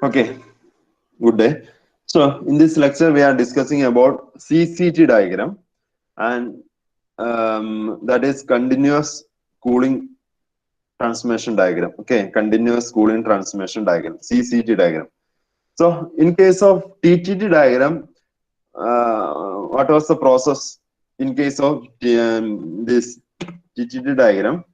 Okay, good day. So in this lecture, we are discussing about CCT diagram, and that is continuous cooling transformation diagram. Okay, continuous cooling transformation diagram, CCT diagram. So in case of TTT diagram, what was the process in case of this TTT diagram?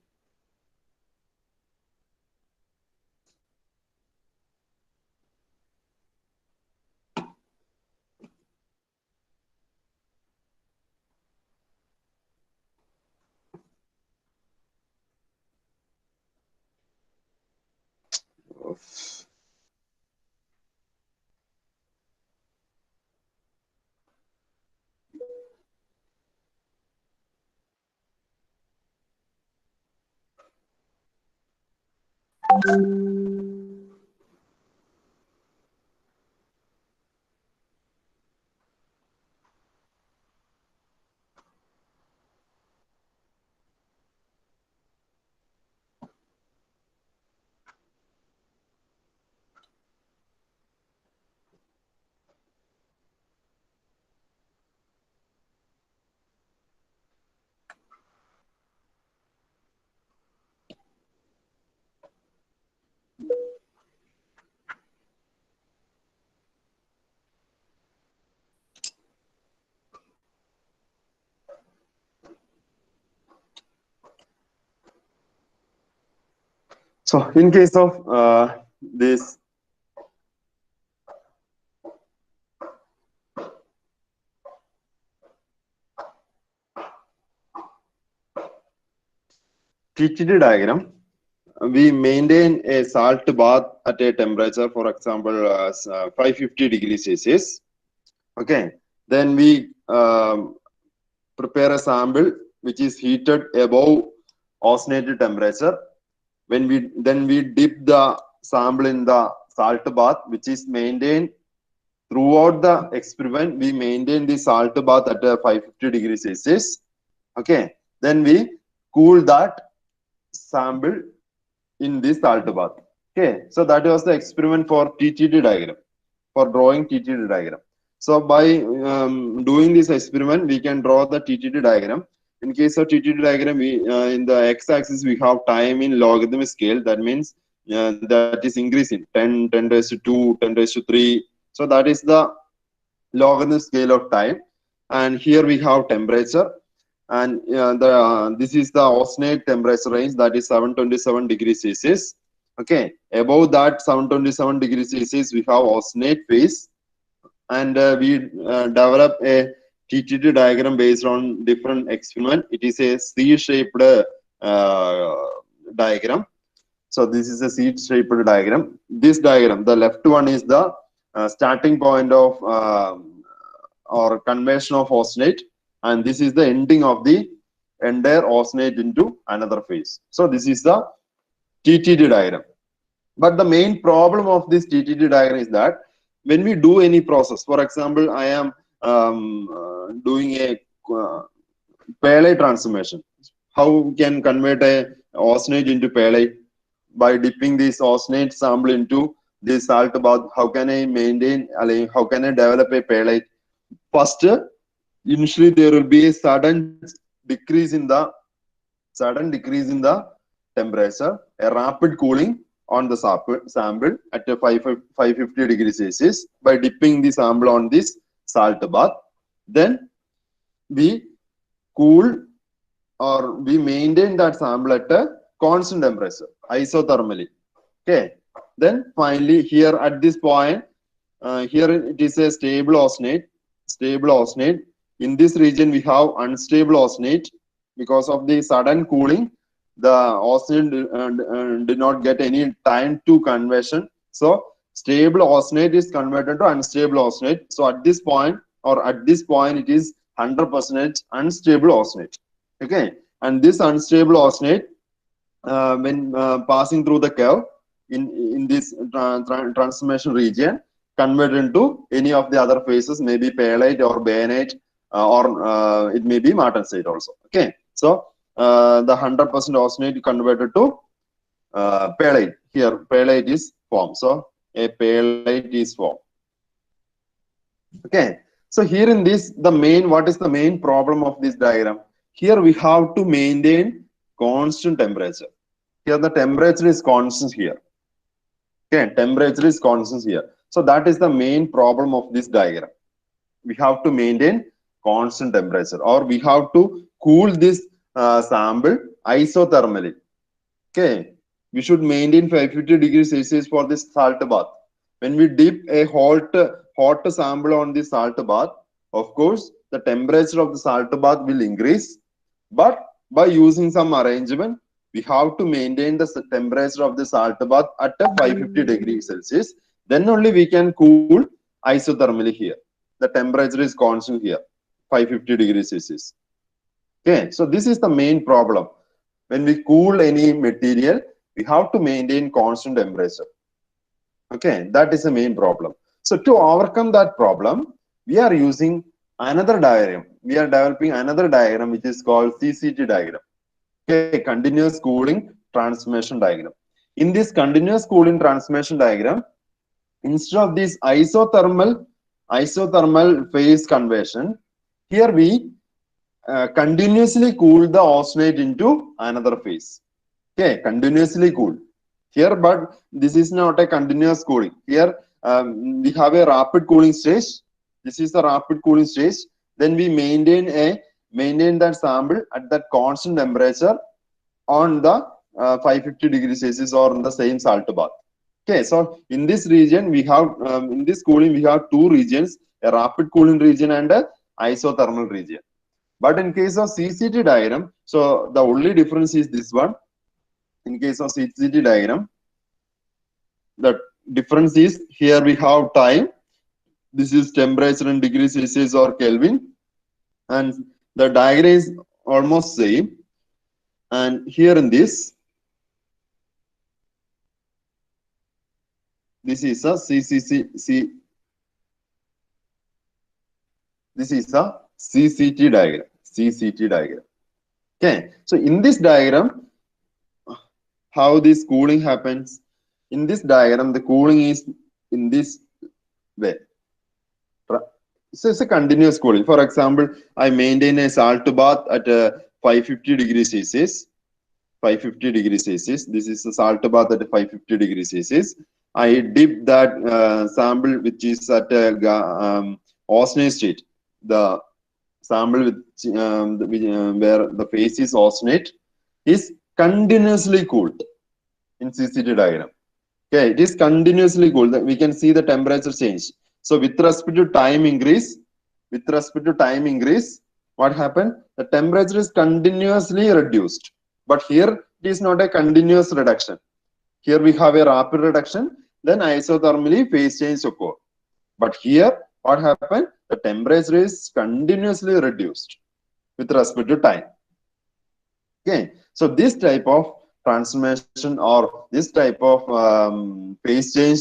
So in case of this TTT diagram, we maintain a salt bath at a temperature, for example, 550 degrees Celsius. Okay, then we prepare a sample which is heated above ozonated temperature. When we dip the sample in the salt bath, which is maintained throughout the experiment. We maintain the salt bath at 550 degrees Celsius. Okay, then we cool that sample in this salt bath. Okay, so that was the experiment for TTT diagram, for drawing TTT diagram. So by doing this experiment, we can draw the TTT diagram. In case of TTT diagram, we in the x-axis we have time in logarithmic scale. That means that is increasing 10, 10 raised to 2, 10 raised to 3. So that is the logarithmic scale of time. And here we have temperature, and this is the ozonate temperature range, that is 727 degrees Celsius. Okay, above that 727 degrees Celsius we have ozonate phase, and we develop a TTT diagram based on different experiment. It is a C-shaped diagram. So this is a C-shaped diagram. This diagram, the left one is the starting point of or conversion of ozonate, and this is the ending of the entire ozonate into another phase. So this is the TTT diagram. But the main problem of this TTT diagram is that when we do any process, for example, I am doing a pale transformation. How we can convert a ozonate into pale? By dipping this ozonate sample into this salt bath. How can I maintain, how can I develop a pale? First, initially there will be a sudden decrease in the temperature, a rapid cooling on the sample at a 550 degrees Celsius by dipping the sample on this salt bath. Then we cool, or we maintain that sample at a constant temperature isothermally. Okay, then finally here at this point, here it is a stable ozonate. In this region we have unstable ozonate. Because of the sudden cooling, the ozonate did not get any time to conversion. So stable ozonate is converted to unstable ozonate. So at this point, it is 100% unstable ozonate. Okay, and this unstable ozonate, when passing through the curve in this transformation region, convert into any of the other phases, maybe palate or bayanite, or it may be martensite also. Okay, so the 100% ozonate converted to palate. Here palate is formed. So a perlite is formed. Okay, so here in this, the main, what is the main problem of this diagram? Here we have to maintain constant temperature. Here the temperature is constant here. Okay, temperature is constant here. So that is the main problem of this diagram. We have to maintain constant temperature, or we have to cool this sample isothermally. Okay, we should maintain 550 degrees Celsius for this salt bath. When we dip a hot sample on the salt bath, of course, the temperature of the salt bath will increase. But by using some arrangement, we have to maintain the temperature of the salt bath at a 550 degrees Celsius. Then only we can cool isothermally here. The temperature is constant here, 550 degrees Celsius. Okay, so this is the main problem. When we cool any material, we have to maintain constant temperature. Okay, that is the main problem. So to overcome that problem, we are using another diagram. We are developing another diagram which is called CCT diagram. Okay, continuous cooling transformation diagram. In this continuous cooling transformation diagram, instead of this isothermal phase conversion, here we continuously cool the austenite into another phase. Okay, continuously cool. Here, but this is not a continuous cooling. Here, we have a rapid cooling stage. This is the rapid cooling stage. Then we maintain that sample at that constant temperature on the 550 degrees Celsius or in the same salt bath. Okay, so in this region we have in this cooling we have two regions: a rapid cooling region and a isothermal region. But in case of CCT diagram, so the only difference is this one. In case of CCT diagram, the difference is here we have time. This is temperature in degrees Celsius or Kelvin, and the diagram is almost same. And here in this is a this is a CCT diagram. CCT diagram. Okay, so in this diagram, how this cooling happens? In this diagram, the cooling is in this way. So it's a continuous cooling. For example, I maintain a salt bath at 550 degrees Celsius. 550 degrees Celsius. This is a salt bath at 550 degrees Celsius. I dip that sample which is at austenite state. The sample where the phase is austenite is continuously cooled in CCT diagram. Okay, it is continuously cooled. We can see the temperature change. So with respect to time increase, what happened? The temperature is continuously reduced. But here it is not a continuous reduction. Here we have a rapid reduction, then isothermally phase change occur. But here, what happened? The temperature is continuously reduced with respect to time. Okay, so this type of transformation or this type of phase change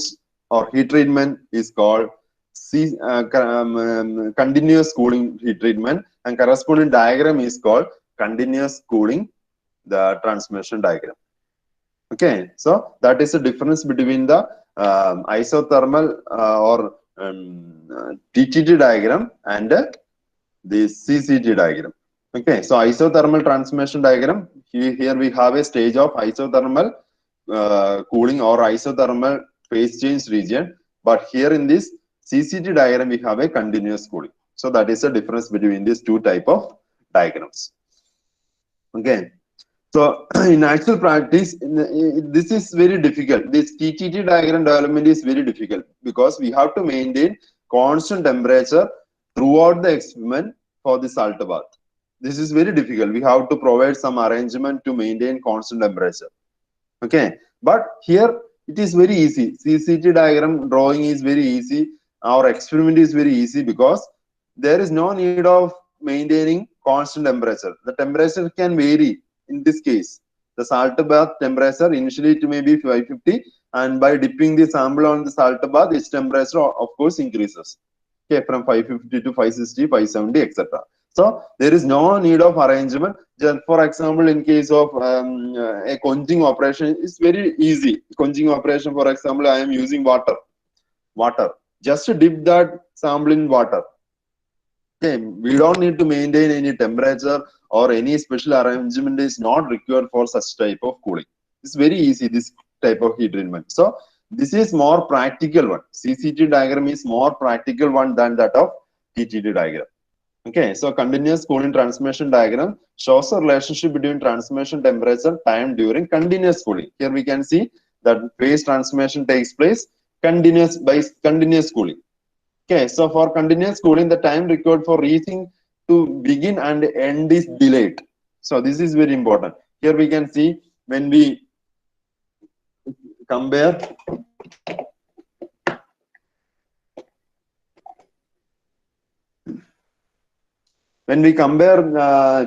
or heat treatment is called continuous cooling heat treatment, and corresponding diagram is called continuous cooling, the transformation diagram. Okay, so that is the difference between the isothermal or TTT diagram and the CCT diagram. Okay, so isothermal transformation diagram, here we have a stage of isothermal cooling or isothermal phase change region, but here in this CCT diagram we have a continuous cooling. So that is the difference between these two type of diagrams. Okay, so in actual practice, this is very difficult. This TTT diagram development is very difficult because we have to maintain constant temperature throughout the experiment for the salt bath. This is very difficult. We have to provide some arrangement to maintain constant temperature. Okay, but here it is very easy. CCT diagram drawing is very easy. Our experiment is very easy because there is no need of maintaining constant temperature. The temperature can vary. In this case, the salt bath temperature initially it may be 550, and by dipping the sample on the salt bath, its temperature of course increases. Okay, from 550 to 560, 570, etc. So there is no need of arrangement. Just for example, in case of a quenching operation, it's very easy. Quenching operation, for example, I am using water. water. Just dip that sample in water. Okay, we don't need to maintain any temperature or any special arrangement is not required for such type of cooling. It's very easy, this type of heat treatment. So this is more practical one. CCT diagram is more practical one than that of TTT diagram. Okay, so continuous cooling transmission diagram shows a relationship between transmission temperature time during continuous cooling. Here we can see that phase transmission takes place continuous by continuous cooling. Okay, so for continuous cooling, the time required for reaching to begin and end is delayed. So this is very important. Here we can see when we compare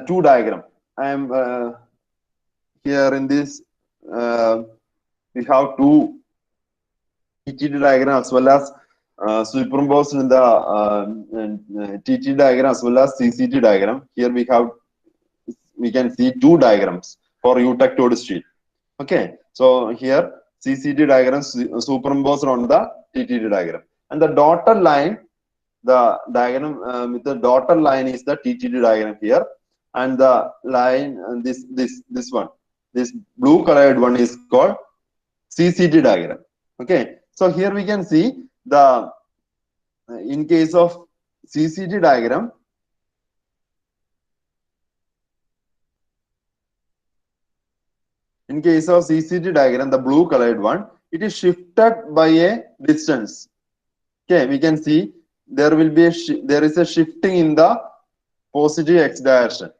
two diagram. I am here in this we have two TTT diagram as well as superimposed in the TT diagram as well as CCT diagram. Here we can see two diagrams for U-tectode steel. Okay, so here CCT diagram superimposed on the TTT diagram, and the dotted line, the diagram with the dotted line is the TTT diagram here, and the line this one, this blue colored one is called CCT diagram. Okay, so here we can see the in case of CCT diagram, the blue colored one, it is shifted by a distance. Okay, we can see there will be there is a shifting in the positive x direction.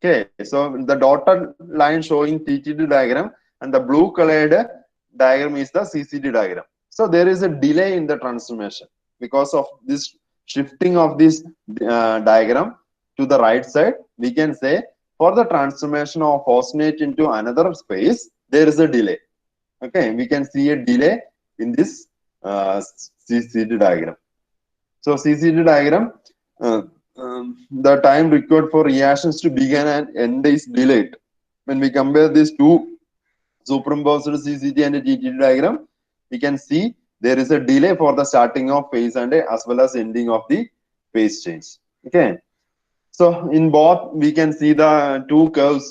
Okay, so the dotted line showing TTT diagram and the blue colored diagram is the CCT diagram. So there is a delay in the transformation because of this shifting of this diagram to the right side. We can say for the transformation of phosphonate into another space, there is a delay. Okay, we can see a delay in this CCT diagram. So CCT diagram, the time required for reactions to begin and end is delayed. When we compare these two superimposed CCT and TTT diagram, we can see there is a delay for the starting of phase and as well as ending of the phase change. Okay, so in both we can see the two curves.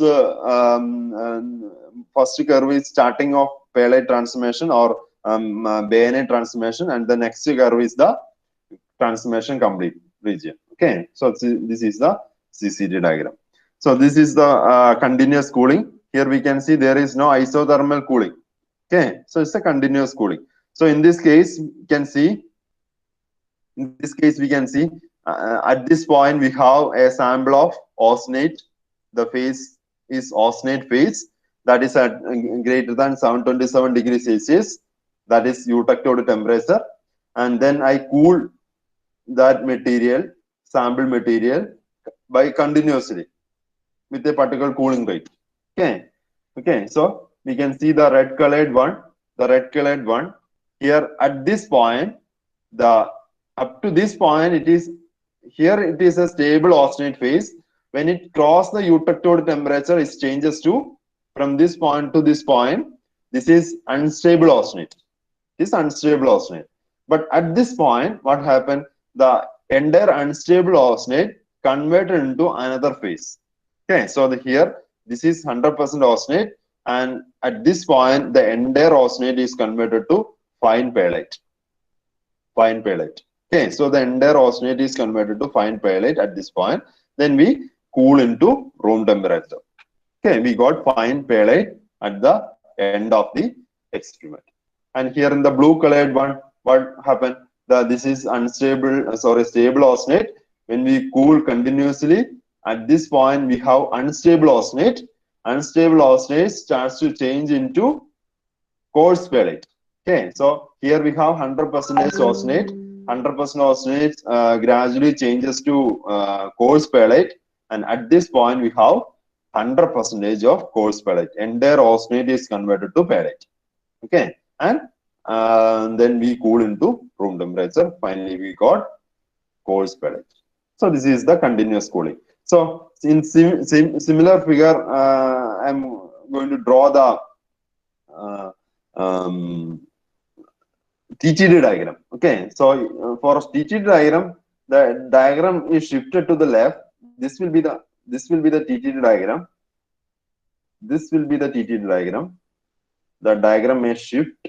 First curve is starting of Pale transformation or bayonet transformation, and the next curve is the transformation complete region. Okay, so this is the CCT diagram. So this is the continuous cooling. Here we can see there is no isothermal cooling. Okay, so it's a continuous cooling. So in this case, we can see at this point we have a sample of austenite. The phase is austenite phase, that is at greater than 727 degrees Celsius. That is eutectode temperature, and then I cool that material, sample material, by continuously with a particular cooling rate. Okay, okay. So we can see the red colored one. Here at this point, up to this point, it is a stable austenite phase. When it crosses the eutectode temperature, it changes to, from this point to this point, this is unstable austenite. This unstable austenite. But at this point, what happened? The entire unstable austenite converted into another phase. Okay, so here this is 100% austenite, and at this point, the entire austenite is converted to fine perlite. Fine perlite. Okay, so the entire austenite is converted to fine perlite at this point. Then we cool into room temperature. Okay, we got fine perlite at the end of the experiment. And here in the blue colored one, what happened? This is stable austenite. When we cool continuously, at this point we have unstable austenite. Unstable austenite starts to change into coarse perlite. Okay, so here we have 100% austenite. 100% austenite gradually changes to coarse perlite, and at this point we have 100% of coarse perlite. Entire austenite is converted to perlite. Okay, and then we cool into room temperature. Finally, we got coarse perlite. So this is the continuous cooling. So in similar figure, I'm going to draw the TTD diagram. Okay, so for TTD diagram, the diagram is shifted to the left. This will be the TTD diagram. This will be the TTD diagram. The diagram may shift.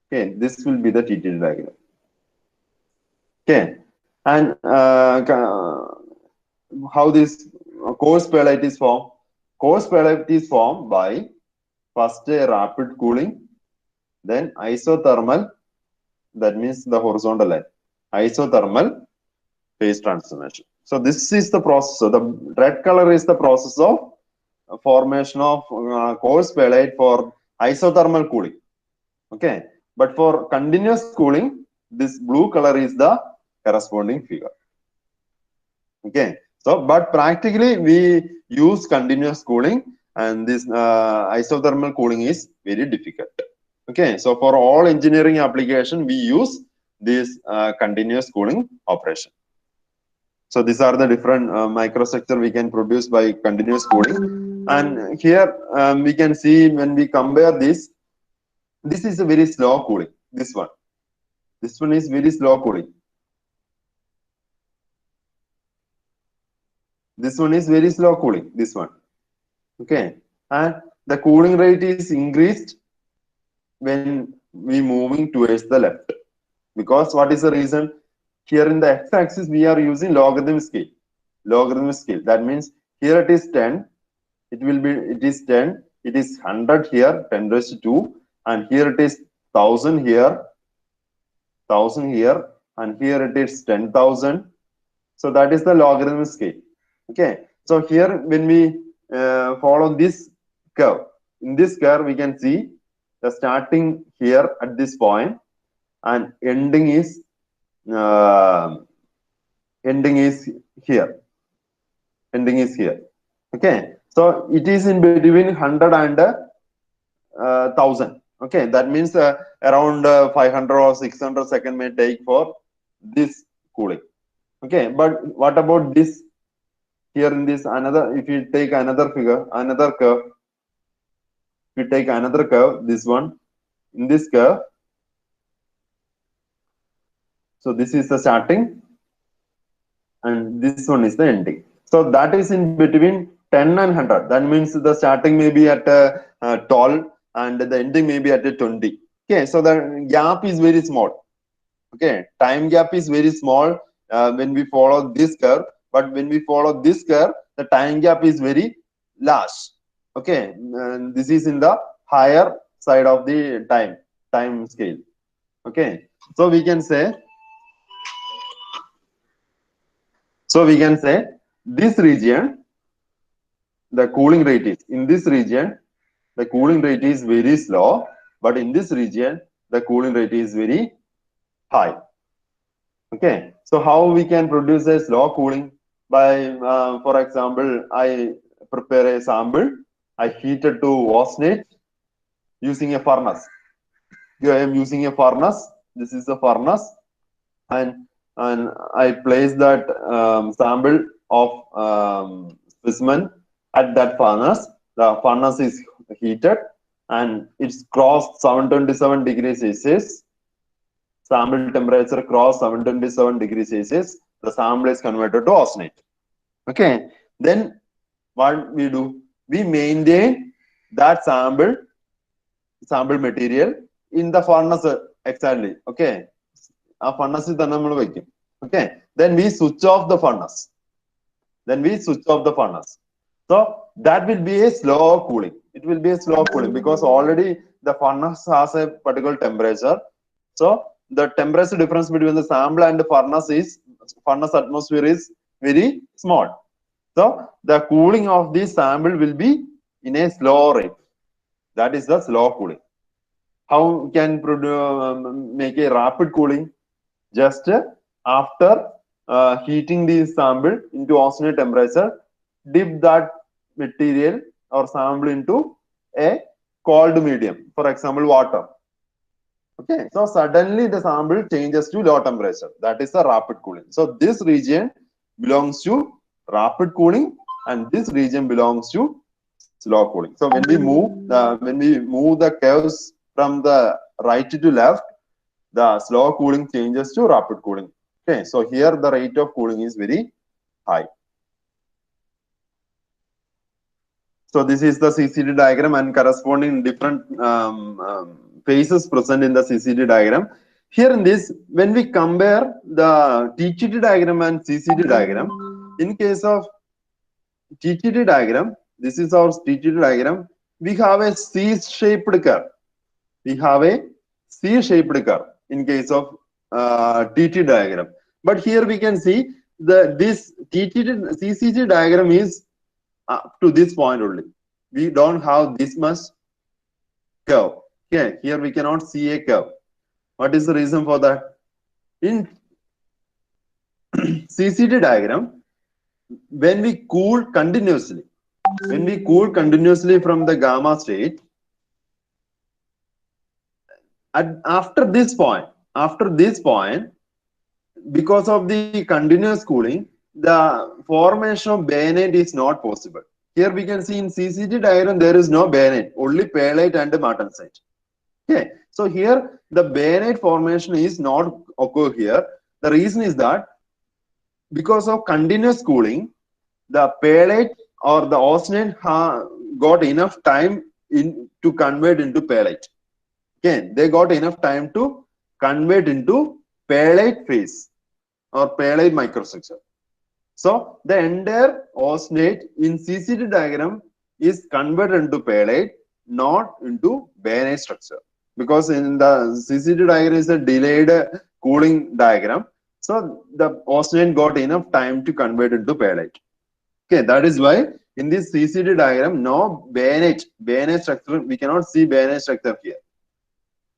Okay, this will be the TTD diagram. Okay, and how this coarse perlite is formed? Coarse perlite is formed by first a rapid cooling, then isothermal. That means the horizontal line. Isothermal phase transformation. So this is the process. So the red color is the process of formation of coarse perlite for isothermal cooling. Okay, but for continuous cooling, this blue color is the corresponding figure. Okay, so but practically we use continuous cooling, and this isothermal cooling is very difficult. Okay, so for all engineering application, we use this continuous cooling operation. So these are the different microstructure we can produce by continuous cooling. And here we can see when we compare this, this is a very slow cooling. This one is very slow cooling. This one is very slow cooling. This one, okay, and the cooling rate is increased when we moving towards the left. Because what is the reason? Here in the x-axis we are using logarithm scale. Logarithm scale. That means here it is 10. It is 10. It is 100 here, 10 raised to 2, and here it is 1000 here, 1000 here, and here it is 10,000. So that is the logarithm scale. Okay. So here when we follow this curve, in this curve we can see the starting here at this point and ending is here. Ending is here. Okay. So it is in between 100 and 1000. Okay. That means around 500 or 600 seconds may take for this cooling. Okay. But what about this? Here in this another, if you take another figure, another curve, if you take another curve, this one, in this curve, so this is the starting and this one is the ending. So that is in between 10 and 100. That means the starting may be at 12 and the ending may be at 20. Okay, so the gap is very small. Okay, time gap is very small when we follow this curve, but when we follow this curve, the time gap is very large. Okay, and this is in the higher side of the time scale. Okay, so we can say this region, the cooling rate is in this region, the cooling rate is very slow, but in this region, the cooling rate is very high. Okay, so how we can produce a slow cooling? By, for example, I prepare a sample, I heat it to oscillate using a furnace. Here I am using a furnace. This is a furnace, and I place that sample of specimen at that furnace. The furnace is heated and it's crossed 727 degrees Celsius. Sample temperature cross 727 degrees Celsius. The sample is converted to austenite. Okay. Then what we do? We maintain that sample material in the furnace exactly. Okay. A furnace is the okay. Then we switch off the furnace. So that will be a slow cooling. It will be a slow cooling because already the furnace has a particular temperature. So the temperature difference between the sample and the furnace atmosphere is very small. So the cooling of this sample will be in a slow rate. That is the slow cooling. How can make a rapid cooling? Just after heating the sample into austenite temperature, dip that material or sample into a cold medium, for example, water. Okay, so suddenly the sample changes to low temperature. That is the rapid cooling. So this region belongs to rapid cooling, and this region belongs to slow cooling. So when we move the curves from the right to left, the slow cooling changes to rapid cooling. Okay, so here the rate of cooling is very high. So this is the CCD diagram and corresponding different phases present in the CCD diagram. Here in this, when we compare the TTT diagram and CCD diagram, in case of TTT diagram, this is our TTT diagram, we have a C-shaped curve. We have a C-shaped curve in case of TT diagram. But here we can see this TTT CCD diagram is up to this point only. We don't have this much curve. Okay, here we cannot see a curve. What is the reason for that? In CCD diagram, when we cool continuously from the gamma state, after this point, because of the continuous cooling, the formation of bayonet is not possible. Here we can see in CCD diagram there is no bayonet, only perlite and martensite. Okay, so here the bayonet formation is not occur here. The reason is that because of continuous cooling, the perlite or the austenite got enough time to convert into perlite. Okay, they got enough time to convert into perlite phase or perlite microstructure. So the entire austenite in CCD diagram is converted into perlite, not into bayonet structure. Because in the CCD diagram is a delayed cooling diagram. So the austenite got enough time to convert into perlite. Okay, that is why in this CCD diagram, no bayonet structure, we cannot see bayonet structure here.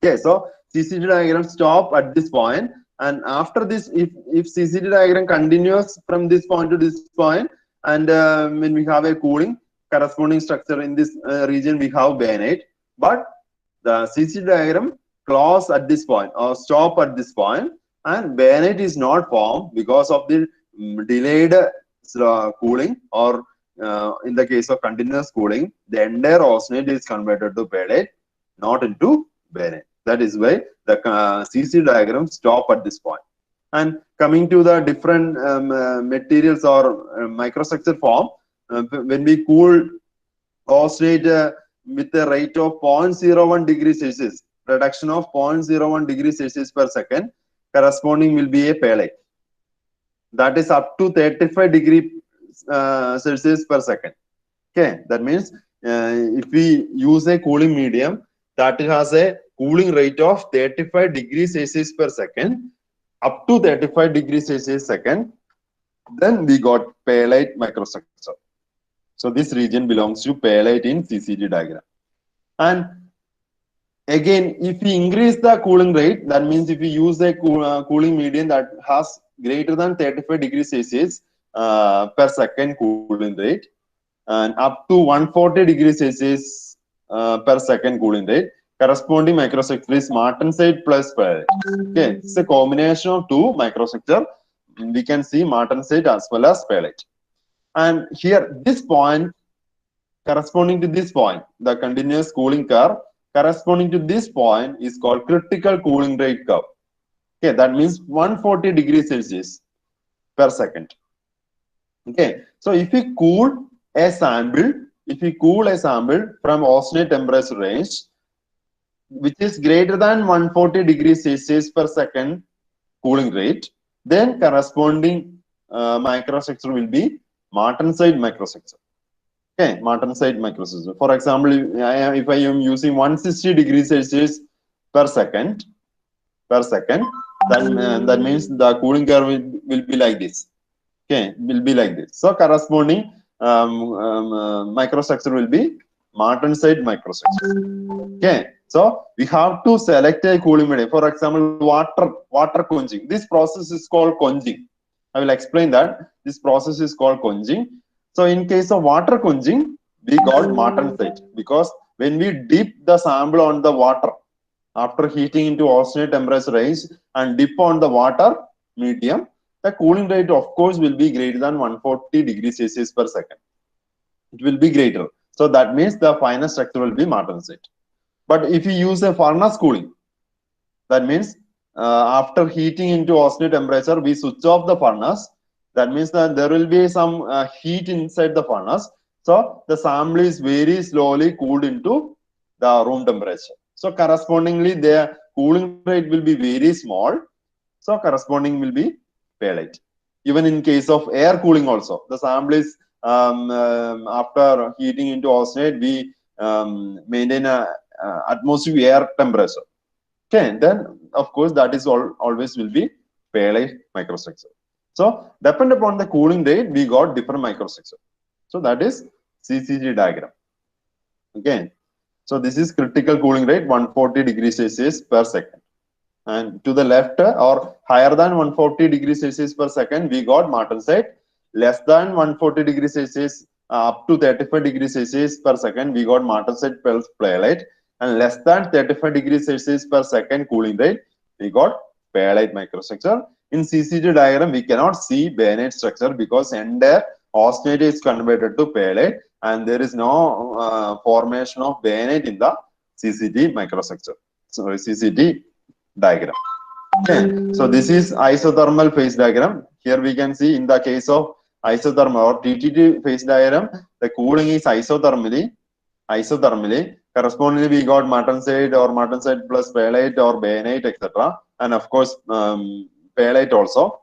Okay, so CCD diagram stop at this point, and after this, if CCD diagram continues from this point to this point, and when we have a cooling corresponding structure in this region, we have bayonet, but the CCD diagram close at this point or stop at this point, and bayonet is not formed because of the delayed cooling, or in the case of continuous cooling, the entire austenite is converted to perlite, not into bayonet. That is why the CC diagram stop at this point. And coming to the different materials or microstructure form, when we cool austenite with a rate of 0.01 degrees Celsius, reduction of 0.01 degrees Celsius per second, corresponding will be a perlite. That is up to 35 degrees Celsius per second. Okay, that means if we use a cooling medium that has a cooling rate of 35 degrees Celsius per second, up to 35 degrees Celsius second, then we got perlite microstructure. So this region belongs to perlite in CCD diagram. And again, if we increase the cooling rate, that means if we use a cooling medium that has greater than 35 degrees Celsius per second cooling rate, and up to 140 degrees Celsius per second cooling rate, corresponding microstructure is martensite plus perlite. Okay, it's a combination of two microstructure. We can see martensite as well as perlite. And here, this point, corresponding to this point, the continuous cooling curve, corresponding to this point is called critical cooling rate curve. Okay, that means 140 degrees Celsius per second. Okay, so if we cool a sample, from austenite temperature range, which is greater than 140 degrees Celsius per second cooling rate, then corresponding microstructure will be martensite microstructure. Okay, martensite microstructure. For example, if I am using 160 degrees Celsius per second, then that means the cooling curve will be like this. Okay, will be like this. So corresponding microstructure will be martensite microstructure. Okay, so we have to select a cooling medium. For example, water quenching. This process is called quenching. I will explain that. This process is called quenching. So in case of water quenching, we got martensite because when we dip the sample on the water after heating into austenite temperature range and dip on the water medium, the cooling rate of course will be greater than 140 degrees Celsius per second. It will be greater. So that means the final structure will be martensite. But if you use a furnace cooling, that means after heating into austenite temperature, we switch off the furnace. That means that there will be some heat inside the furnace. So the sample is very slowly cooled into the room temperature. So correspondingly, the cooling rate will be very small. So corresponding will be pale. Even in case of air cooling also, the sample is after heating into austenite, we maintain a atmospheric air temperature. Okay, then of course that is always will be pale microstructure. So depend upon the cooling rate, we got different microstructure. So that is CCG diagram. Okay, so this is critical cooling rate 140 degrees Celsius per second. And to the left or higher than 140 degrees Celsius per second, we got martensite. Less than 140 degrees Celsius up to 35 degrees Celsius per second, we got martensite plus pyrrolite. And less than 35 degrees Celsius per second cooling rate, we got pyrrolite microstructure. In CCG diagram, we cannot see bayonet structure because entire austenite is converted to pyrrolite and there is no formation of bayonet in the CCT microstructure. So CCT diagram. Okay, so this is isothermal phase diagram. Here we can see in the case of isothermal or TTT phase diagram, the cooling is isothermally. Correspondingly, we got martensite or martensite plus pyrrolite or bayonet, etc. And of course, pyrrolite also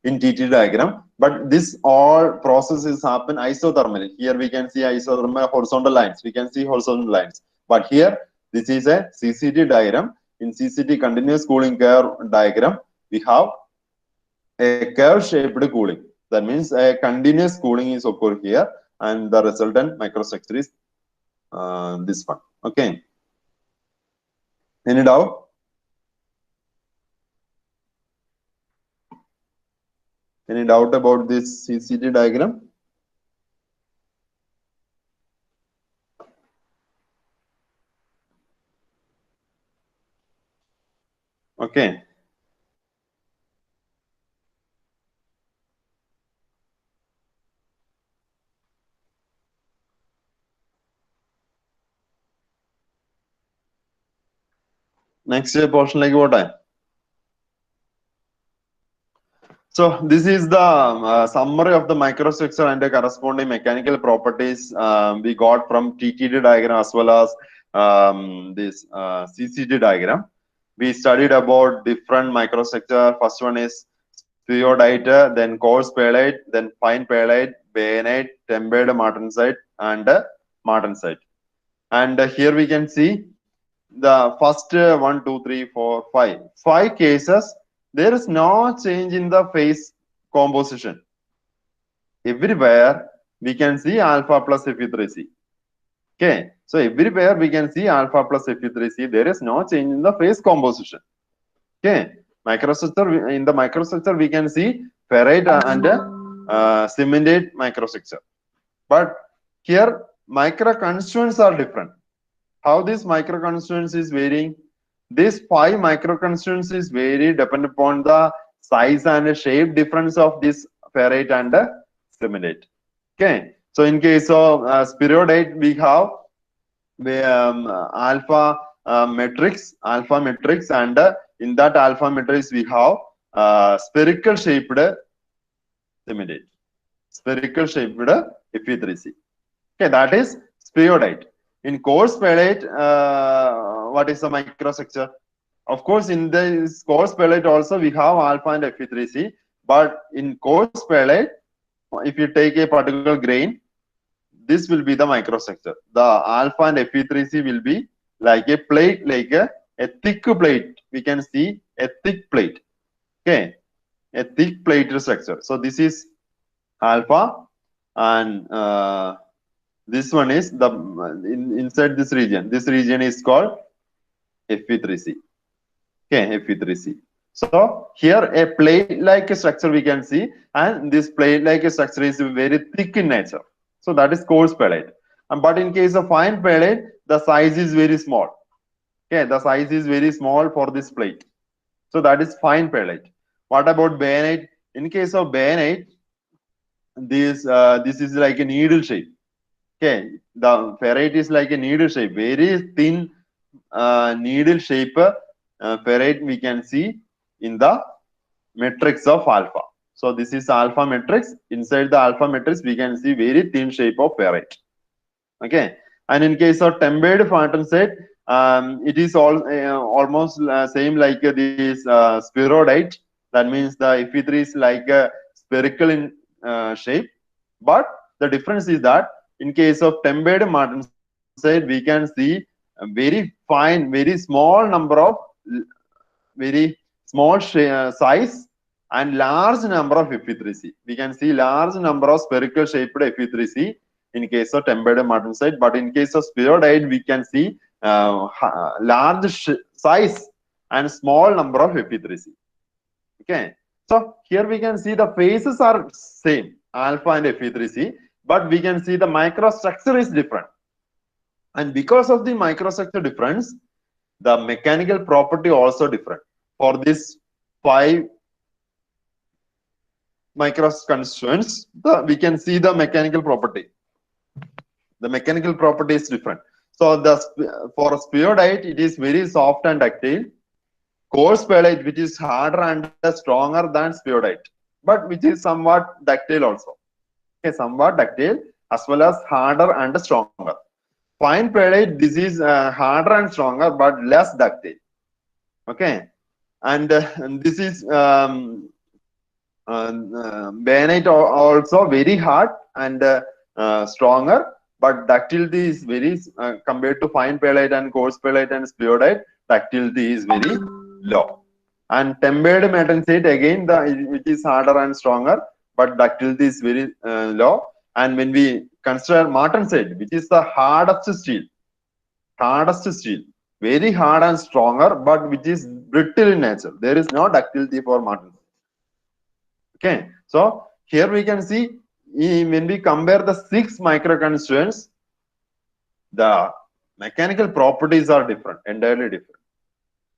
in TTT diagram. But this all processes happen isothermally. Here we can see isothermal horizontal lines. We can see horizontal lines. But here, this is a CCT diagram. In CCT continuous cooling curve diagram, we have a curve shaped cooling. That means a continuous cooling is occur here, and the resultant microstructure is this one. Okay. Any doubt? Any doubt about this CCT diagram? Okay. Next portion like what time? So this is the summary of the microstructure and the corresponding mechanical properties we got from TTD diagram as well as this CCD diagram. We studied about different microstructure. First one is spheroidite, then coarse pyrrolite, then fine pyrrolite, bayonet, tempered martensite, and martensite. And here we can see the first 1, 2, 3, 4, 5. 5 cases, there is no change in the phase composition. Everywhere we can see alpha plus Fe3C. Okay, so everywhere we can see alpha plus Fe3C. There is no change in the phase composition. Okay, microstructure, in the microstructure we can see ferrite and cementate microstructure. But here micro constituents are different. How this micro constituents is varying? This 5 micro constituents is vary depend upon the size and shape difference of this ferrite and cementate. Okay, so in case of spheroidite, we have alpha matrix, and in that alpha matrix we have spherical shaped cementate, spherical shaped Fe3C. Okay, that is spheroidite. In coarse pyrrolite, what is the microstructure? Of course, in this coarse pyrrolite also we have alpha and Fe3C, but in coarse pyrrolite, if you take a particular grain, this will be the microstructure. The alpha and Fe3C will be like a plate, like a thick plate. We can see a thick plate. Okay, a thick plate structure. So this is alpha, and this one is the inside this region. This region is called Fe3C. Okay, Fe3C. So here a plate-like structure we can see, and this plate-like structure is very thick in nature. So that is coarse pyrrolite. But in case of fine pyrrolite, the size is very small. Okay, the size is very small for this plate. So that is fine pyrrolite. What about bayonet? In case of bayonet, this is like a needle shape. Okay, the ferrite is like a needle shape, very thin needle shape ferrite we can see in the matrix of alpha. So this is alpha matrix. Inside the alpha matrix, we can see very thin shape of ferrite. Okay, and in case of tempered martensite, it is almost same like this spheroidite. That means the Fe3 is like a spherical in shape, but the difference is that in case of tempered martensite, we can see a very fine, very small number of very small size and large number of Fe3C. We can see large number of spherical shaped Fe3C in case of tempered martensite, but in case of spheroidite, we can see large size and small number of Fe3C. Okay, so here we can see the phases are same, alpha and Fe3C, but we can see the microstructure is different. And because of the microstructure difference, the mechanical property also different. For this 5 micro constituents, we can see the mechanical property. The mechanical property is different. So the for spheroidite, it is very soft and ductile. Coarse spheroidite, which is harder and stronger than spheroidite, but which is somewhat ductile also. Okay, somewhat ductile as well as harder and stronger. Fine spheroidite, this is harder and stronger but less ductile. Okay, and this is bayanite also very hard and stronger, but ductility is very compared to fine perlite and coarse perlite and spheroidite, ductility is very low. And tempered martensite again, which is harder and stronger, but ductility is very low. And when we consider martensite, which is the hardest steel, very hard and stronger, but which is brittle in nature. There is no ductility for martensite. Okay, so here we can see when we compare the 6 micro constituents, the mechanical properties are different, entirely different.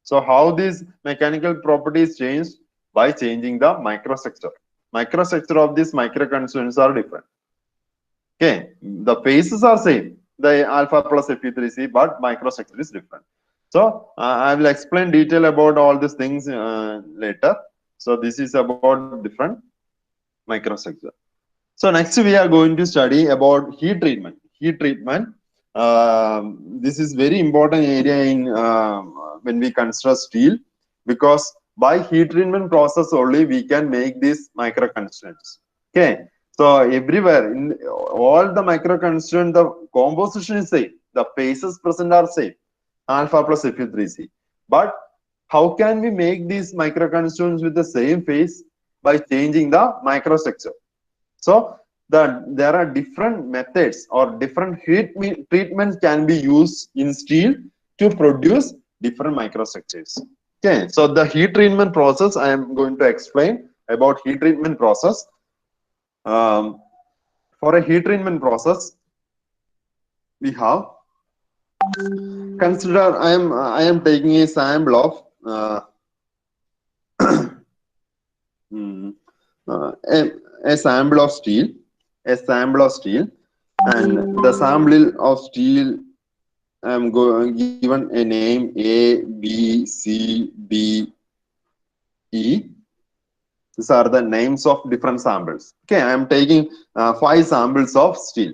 So how these mechanical properties change? By changing the microstructure. Microstructure of these micro constituents are different. Okay, the phases are same, the alpha plus Fe3C, but microstructure is different. So I will explain detail about all these things later. So this is about different microstructure. So next we are going to study about heat treatment. Heat treatment. This is very important area in when we construct steel, because by heat treatment process only we can make these micro constituents. Okay. So everywhere in all the micro constituent, the composition is same. The phases present are same. Alpha plus Fe3C. But how can we make these micro constituents with the same phase? By changing the microstructure. So there are different methods or different heat treatments can be used in steel to produce different microstructures. Okay, so the heat treatment process I am going to explain about heat treatment process. For a heat treatment process, we have consider I am taking a sample of a sample of steel, and the sample of steel I'm given a name A, B, C, D, E. These are the names of different samples. Okay, I am taking 5 samples of steel.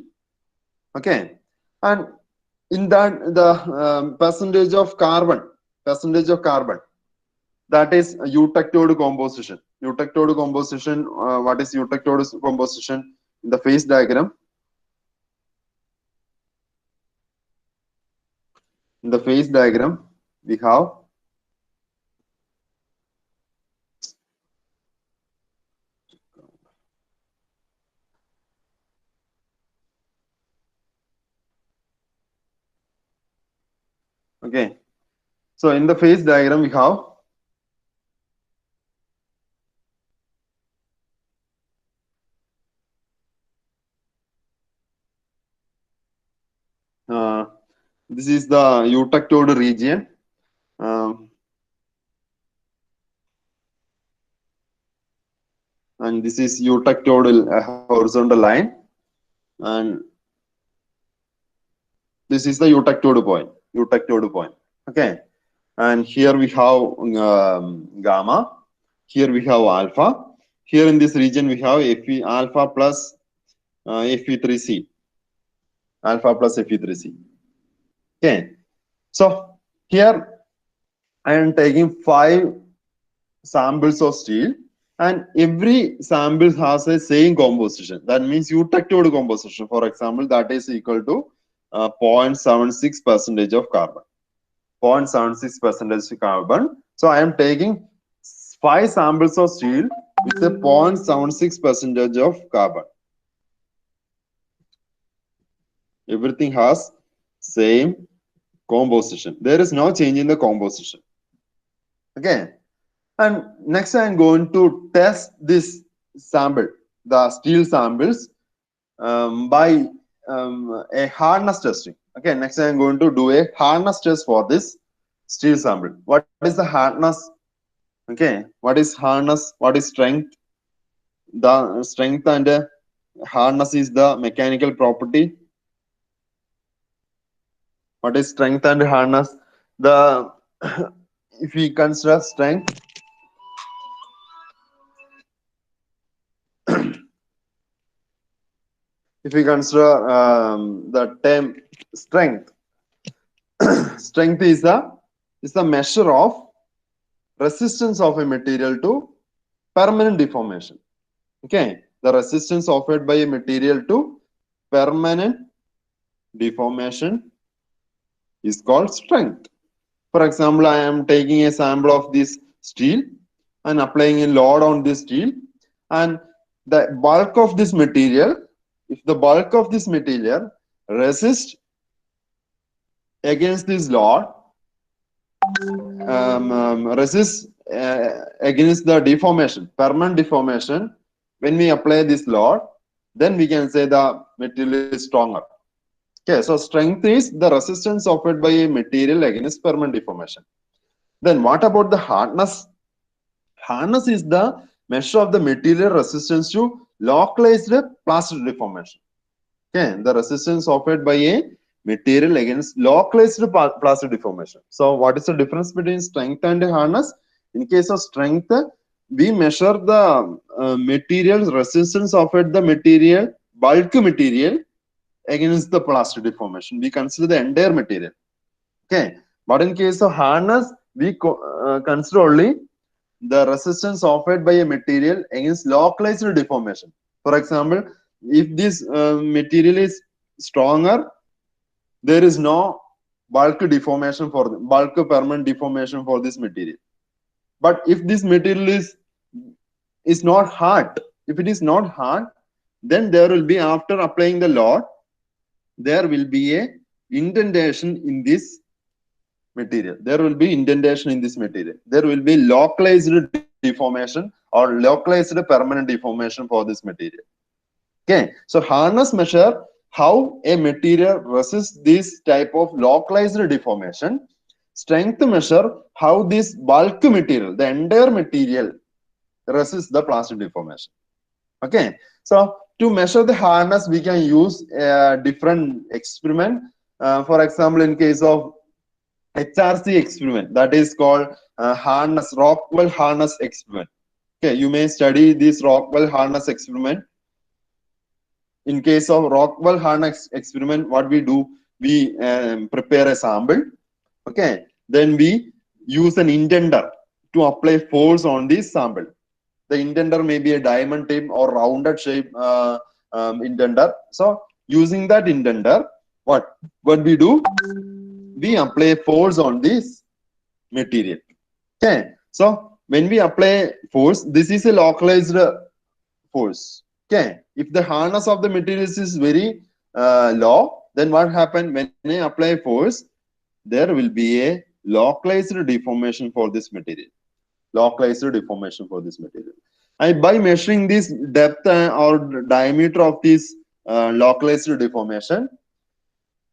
Okay, and in that the percentage of carbon, that is eutectode composition. Eutectode composition. What is eutectode composition? In the phase diagram. In the phase diagram, we have okay. So in the phase diagram, we have this is the eutectode region. And this is eutectode horizontal line, and This is the eutectoid point. Eutectoid point. Okay. And here we have gamma. Here we have alpha. Here in this region we have Fe alpha plus Fe3C. Alpha plus Fe3C. Okay. So here I am taking 5 samples of steel, and every sample has a same composition. That means eutectoid composition. For example, that is equal to 0.76% of carbon. 0.76% carbon. So I am taking 5 samples of steel with a 0.76% of carbon. Everything has same composition. There is no change in the composition. Okay. And next I am going to test this sample, the steel samples, by a hardness testing. Okay, next I am going to do a hardness test for this steel sample. What is the hardness? Okay, what is hardness? What is strength? The strength and hardness is the mechanical property. What is strength and hardness? The if we consider strength, if we consider the term strength, strength is the measure of resistance of a material to permanent deformation. Okay, the resistance offered by a material to permanent deformation is called strength. For example, I am taking a sample of this steel and applying a load on this steel, and the bulk of this material, if the bulk of this material resists against this load, resist against the deformation, permanent deformation, when we apply this load, then we can say the material is stronger. Okay, so strength is the resistance offered by a material against permanent deformation. Then what about the hardness? Hardness is the measure of the material resistance to localized plastic deformation. Okay, the resistance offered by a material against localized plastic deformation. So what is the difference between strength and hardness? In case of strength, we measure the material resistance offered the material, bulk material against the plastic deformation. We consider the entire material. Okay, but in case of hardness, we consider only the resistance offered by a material against localized deformation. For example, if this material is stronger, there is no bulk deformation for bulk permanent deformation for this material. But if this material is not hard, if it is not hard, then there will be, after applying the load, there will be a indentation in this material. There will be indentation in this material. There will be localized deformation or localized permanent deformation for this material. Okay, so hardness measure how a material resists this type of localized deformation. Strength measure how this bulk material, the entire material, resists the plastic deformation. Okay, so to measure the hardness, we can use a different experiment. For example, in case of HRC experiment, that is called harness, Rockwell harness experiment. Okay, you may study this Rockwell harness experiment. In case of Rockwell harness experiment, what we do, we prepare a sample. Okay, then we use an indenter to apply force on this sample. The indenter may be a diamond tip or rounded shape indenter. So using that indenter, what we do, we apply force on this material. Okay, so when we apply force, this is a localized force. Okay, if the hardness of the materials is very low, then what happens when I apply force? There will be a localized deformation for this material. Localized deformation for this material. And by measuring this depth or diameter of this localized deformation,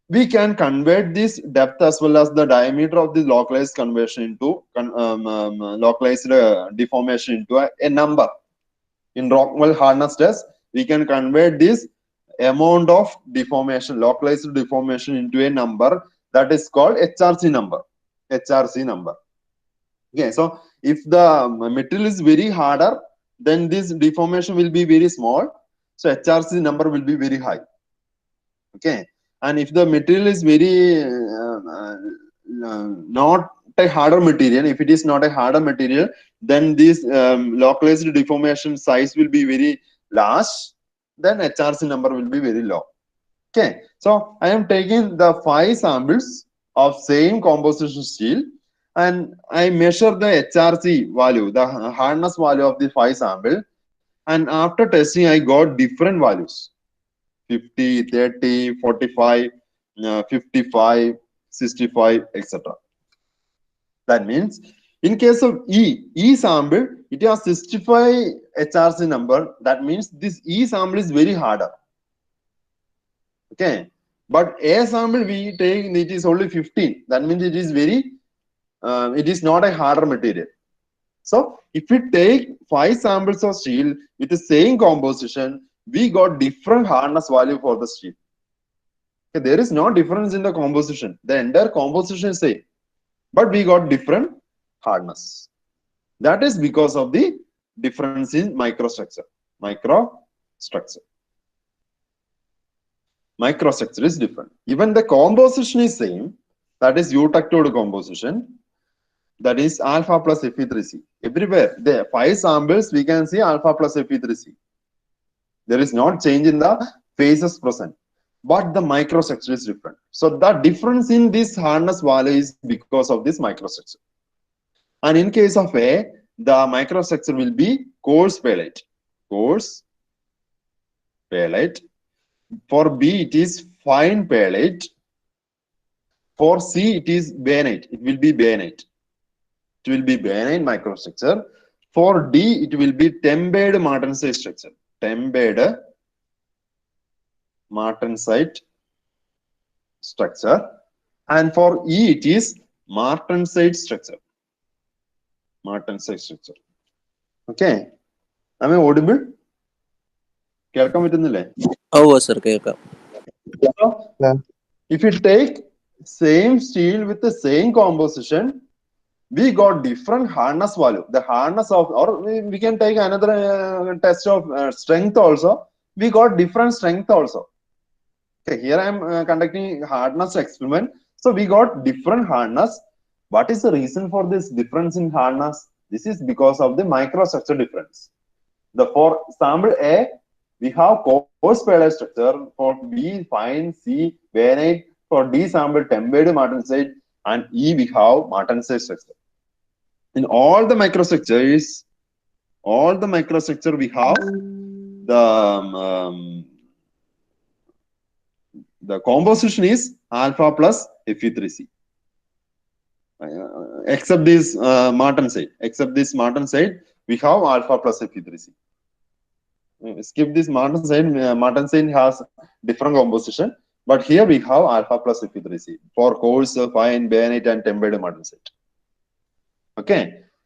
we can convert this depth as well as the diameter of the localized conversion into localized deformation into a number. In Rockwell hardness test, we can convert this amount of deformation, localized deformation into a number that is called HRC number. HRC number. Okay, so if the material is very harder, then this deformation will be very small. So HRC number will be very high. Okay, and if the material is very not a harder material, if it is not a harder material, then this localized deformation size will be very large. Then HRC number will be very low. Okay, so I am taking the 5 samples of same composition steel and I measure the HRC value, the hardness value of the 5 sample, and after testing I got different values: 50, 30, 45, 55, 65, etc. That means in case of E sample, it has 65 HRC number. That means this E sample is very harder. Okay, but A sample we take, it is only 15. That means it is very, it is not a harder material. So if we take 5 samples of steel with the same composition, we got different hardness value for the steel. Okay, there is no difference in the composition. The entire composition is same, but we got different hardness. That is because of the difference in microstructure. Microstructure is different. Even the composition is same. That is eutectoid composition. That is alpha plus Fe3C. Everywhere, the 5 samples we can see alpha plus Fe3C. There is not change in the phases present, but the microstructure is different. So the difference in this hardness value is because of this microstructure. And in case of A, the microstructure will be coarse pallite. Coarse pallite. For B, it is fine pallite. For C, it is bainite. It will be bainite. It will be bainite microstructure. For D, it will be tempered martensite structure. Tempered martensite structure. And for E, it is martensite structure. Martensite structure. Okay. Am I audible? കേൾക്കാൻ പറ്റുന്നില്ലേ? Oh, sir, കേൾക്കാം. If you take same steel with the same composition, we got different hardness value. The hardness of, or we can take another test of strength also. We got different strength also. Okay, here I am conducting hardness experiment. So we got different hardness. What is the reason for this difference in hardness? This is because of the microstructure difference. For sample A, we have coarse pallite structure. For B, fine. C, bainite. For D sample, tempered martensite. And E, we have martensite structure. In all the microstructures, we have the composition is alpha plus Fe3C. Except this martensite, we have alpha plus Fe3C. Skip this martensite. Martensite has different composition, but here we have alpha plus Fe3C for coarse, fine, bainite, and tempered martensite. Okay,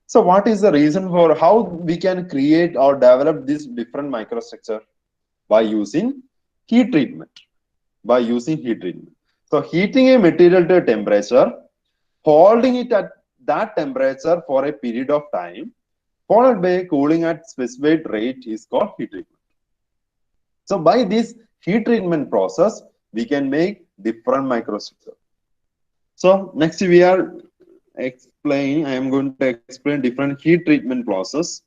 so what is the reason for how we can create or develop this different microstructure? By using heat treatment. So heating a material to a temperature, holding it at that temperature for a period of time, followed by cooling at specified rate, is called heat treatment. So by this heat treatment process, we can make different microstructure. So next we are explaining. I am going to explain different heat treatment process.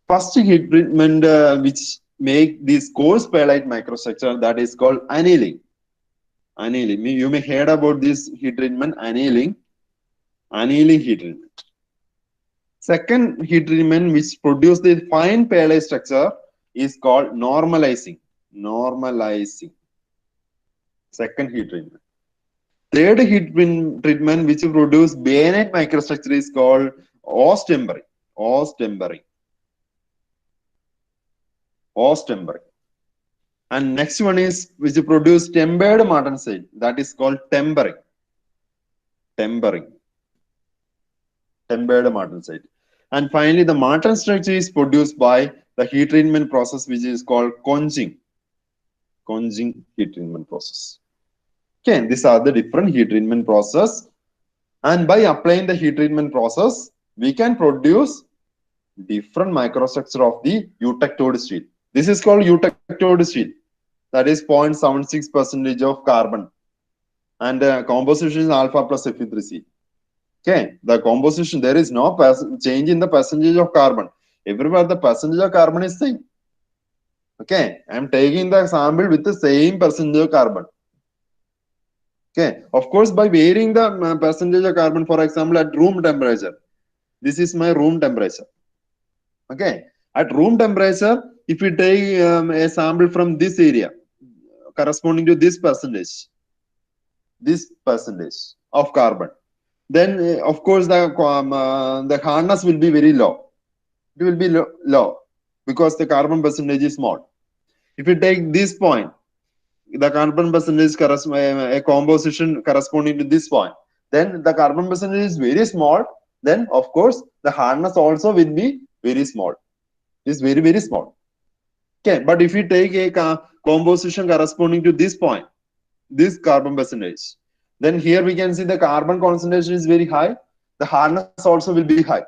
First heat treatment which make this coarse pallite microstructure, that is called annealing. You may heard about this heat treatment, annealing heat treatment. Second heat treatment which produce the fine pallite structure is called normalizing. Second heat treatment. Third heat treatment which produce bainite microstructure is called ostempering. And next one is which produce tempered martensite, that is called tempering. Tempered martensite. And finally, the marten structure is produced by the heat treatment process which is called quenching heat treatment process. Okay, these are the different heat treatment process, and by applying the heat treatment process, we can produce different microstructure of the eutectoid steel. This is called eutectoid steel. That is 0.76% of carbon, and composition is alpha plus Fe3C. Okay, the composition, there is no change in the percentage of carbon. Everywhere the percentage of carbon is same. Okay, I am taking the sample with the same percentage of carbon. Okay, of course, by varying the percentage of carbon, for example, at room temperature, this is my room temperature. Okay, at room temperature, if we take a sample from this area corresponding to this percentage of carbon, then of course the hardness will be very low. It will be low because the carbon percentage is small. If you take this point, the carbon percentage a composition corresponding to this point, then the carbon percentage is very small. Then of course the hardness also will be very small. It's very small. Okay, but if you take a composition corresponding to this point, this carbon percentage, then here we can see the carbon concentration is very high. The hardness also will be high.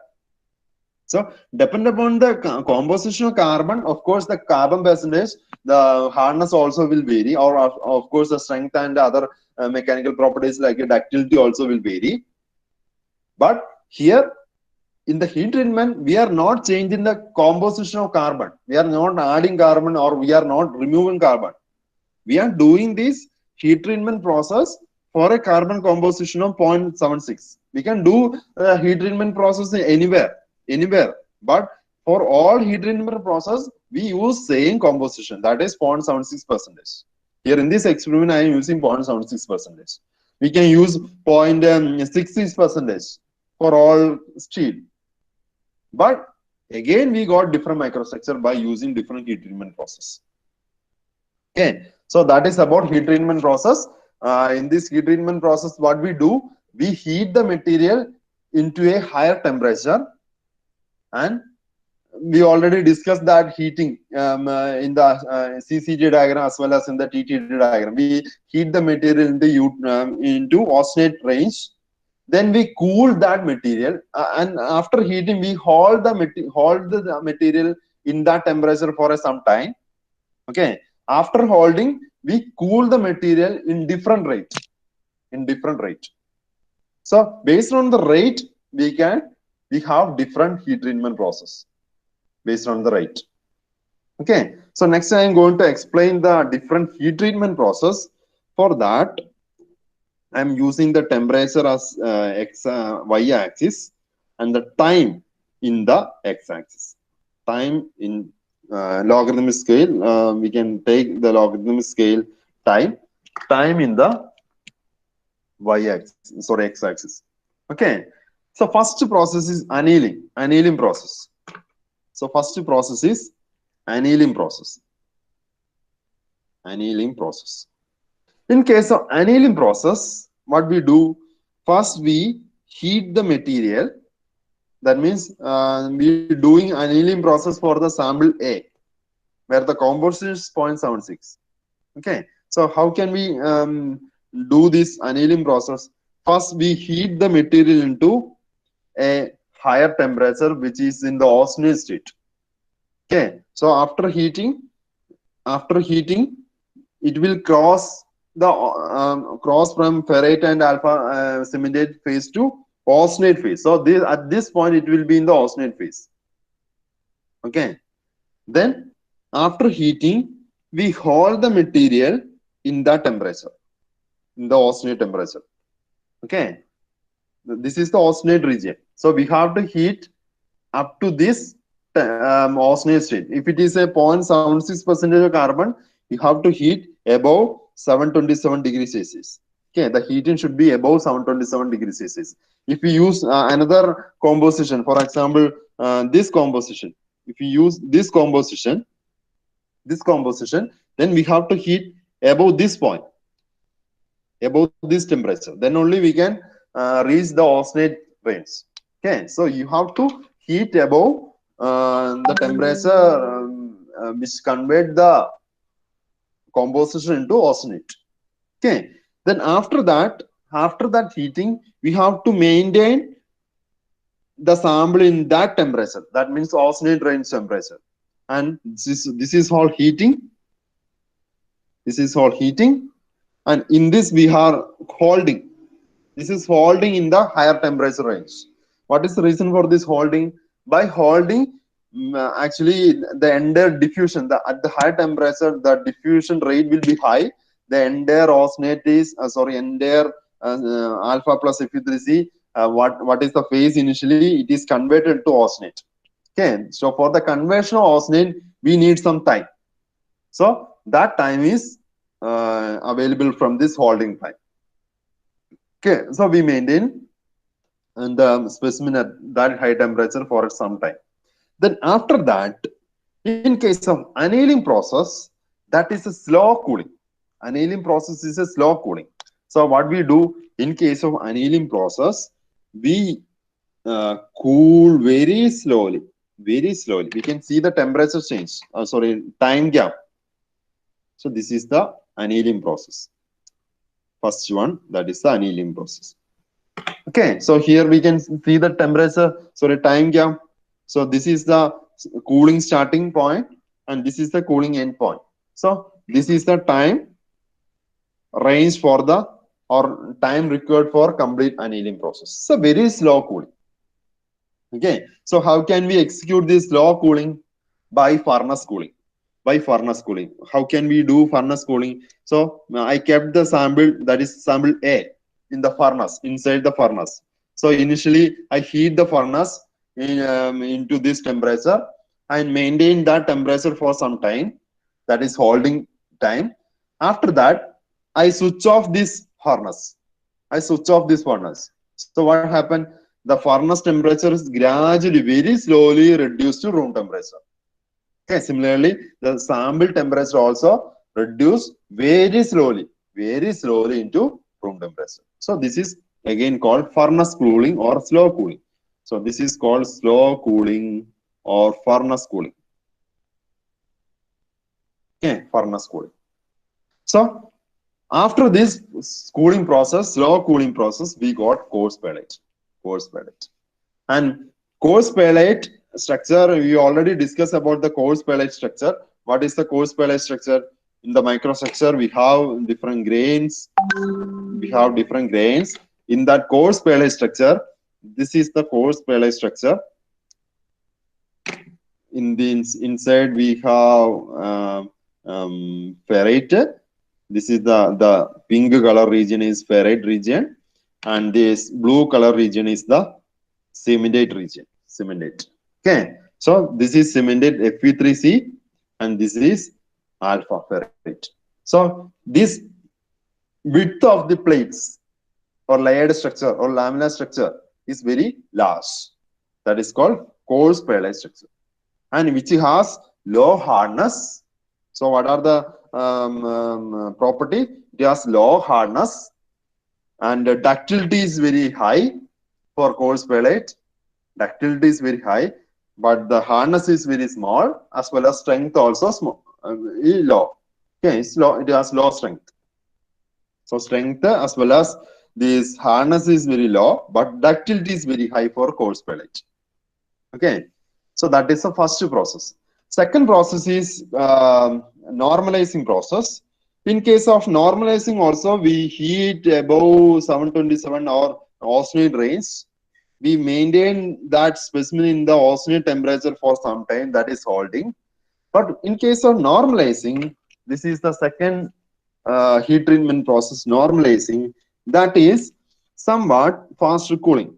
So depend upon the composition of carbon, of course, the carbon percentage, the hardness also will vary, or of course the strength and other mechanical properties like ductility also will vary. But here in the heat treatment, we are not changing the composition of carbon. We are not adding carbon or we are not removing carbon. We are doing this heat treatment process for a carbon composition of 0.76. We can do a heat treatment process anywhere. But for all heat treatment process, we use same composition, that is 0.76%. Here in this experiment, I am using 0.76%. We can use 0.66% for all steel. But again, we got different microstructure by using different heat treatment process. Okay, so that is about heat treatment process. In this heat treatment process, what we do, we heat the material into a higher temperature, and we already discussed that heating in the CCT diagram as well as in the TTT diagram. We heat the material into austenite range. Then we cool that material, and after heating, we hold the material in that temperature for some time. Okay, after holding, we cool the material in different rate. So based on the rate, we have different heat treatment process based on the rate. Okay, so next I am going to explain the different heat treatment process. For that, I am using the temperature as y-axis and the time in the x-axis. Time in logarithmic scale, we can take the logarithmic scale time in the y-axis, sorry, x-axis. Okay, so first process is annealing process. So first process is annealing process. In case of annealing process, what we do, first we heat the material. That means we are doing annealing process for the sample A, where the composition is 0.76. Okay, so how can we do this annealing process? First, we heat the material into a higher temperature, which is in the austenite state. Okay, so after heating, it will cross from ferrite and alpha cementate phase to austenite phase. So at this point, it will be in the austenite phase. Okay, then after heating, we hold the material in that temperature, in the austenite temperature. Okay, this is the austenite region. So we have to heat up to this austenite state. If it is a 0.76% of carbon, you have to heat above 727 degrees Celsius. Okay, the heating should be above 727 degrees Celsius. If we use another composition, for example, this composition, if we use this composition, then we have to heat above this point, above this temperature. Then only we can reach the austenite range. Okay, so you have to heat above the temperature which convert the composition into austenite. Okay. Then after that heating, we have to maintain the sample in that temperature. That means austenite range temperature. And this is all heating. This is all heating. And in this we are holding. This is holding in the higher temperature range. What is the reason for this holding? By holding, actually the entire diffusion, at the high temperature, the diffusion rate will be high. The entire austenite is, entire alpha plus Fe3C, what is the phase initially? It is converted to austenite. Okay, so for the conversion of austenite, we need some time. So that time is available from this holding time. Okay, so we maintain the specimen at that high temperature for some time. Then after that, in case of annealing process, that is a slow cooling. Annealing process is a slow cooling. So what we do in case of annealing process, we cool very slowly, very slowly. We can see the temperature change. Time gap. So this is the annealing process. First one, that is the annealing process. Okay, so here we can see the temperature, time gap. So this is the cooling starting point and this is the cooling end point. So this is the time range for the or time required for complete annealing process. So very slow cooling. Okay, so how can we execute this slow cooling? By furnace cooling. By furnace cooling. How can we do furnace cooling? So I kept the sample, that is sample A, in the furnace, inside the furnace. So initially I heat the furnace into this temperature and maintain that temperature for some time. That is holding time. After that, I switch off this furnace. I switch off this furnace. So what happened? The furnace temperature is gradually, very slowly reduced to room temperature. Okay, similarly, the sample temperature also reduced very slowly into room temperature. So this is again called furnace cooling or slow cooling. So this is called slow cooling or furnace cooling. Okay, furnace cooling. So after this cooling process, slow cooling process, we got coarse pellet. Coarse pellet. And coarse pellet structure, we already discussed about the coarse pellet structure. What is the coarse pellet structure? In the microstructure, we have different grains. We have different grains. In that coarse pellet structure, this is the coarse pellet structure. In the inside, we have ferrite. This is the pink color region is ferrite region, and this blue color region is the cementate region. Cementate. Okay. So this is cementate Fe3C, and this is alpha ferrite. So this width of the plates or layered structure or laminar structure is very large. That is called coarse pellet structure, and which has low hardness. So what are the property? It has low hardness and ductility is very high for coarse pellet. Ductility is very high, but the hardness is very small, as well as strength also small, low. Okay, it's low. It has low strength. So strength as well as this hardness is very low, but ductility is very high for coarse pellet. Okay, so that is the first process. Second process is normalizing process. In case of normalizing also, we heat above 727 or austenite range. We maintain that specimen in the austenite temperature for some time, that is holding. But in case of normalizing, this is the second heat treatment process, normalizing, that is somewhat faster cooling.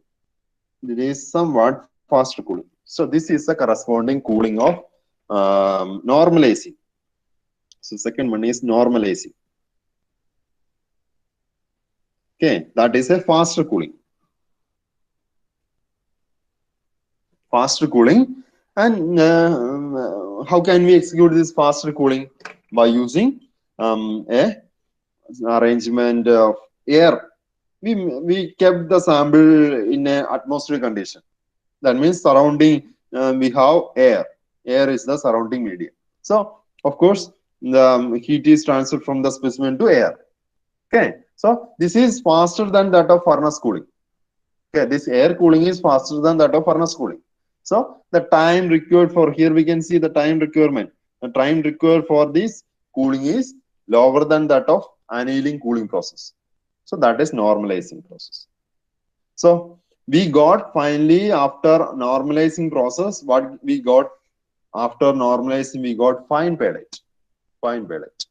It is somewhat faster cooling. So this is the corresponding cooling of normalizing. So second one is normalizing. Okay, that is a faster cooling. Faster cooling. And how can we execute this faster cooling? By using a arrangement of air. We kept the sample in a atmospheric condition. That means surrounding we have air. Air is the surrounding medium. So, of course, the heat is transferred from the specimen to air. Okay, so this is faster than that of furnace cooling. Okay, this air cooling is faster than that of furnace cooling. So the time required for here we can see the time requirement. The time required for this cooling is lower than that of annealing cooling process. So that is normalizing process. So we got finally after normalizing process, what we got after normalizing, we got fine pellets. Fine pellet.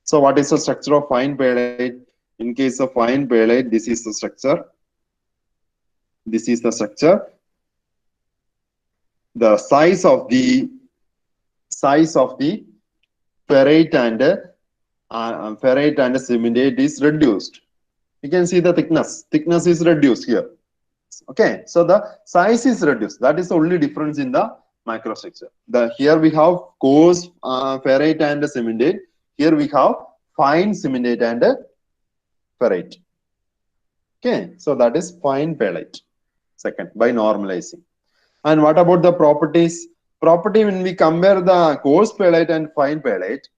So what is the structure of fine pellet? In case of fine pellet, this is the structure. This is the structure. The size of the ferrite and cementate is reduced. You can see the thickness. Thickness is reduced here. Okay, so the size is reduced. That is the only difference in the microstructure. The here we have coarse ferrite and cementate. Here we have fine cementate and ferrite. Okay, so that is fine pellet. Second, by normalizing. And what about the properties? Property when we compare the coarse pellet and fine pellet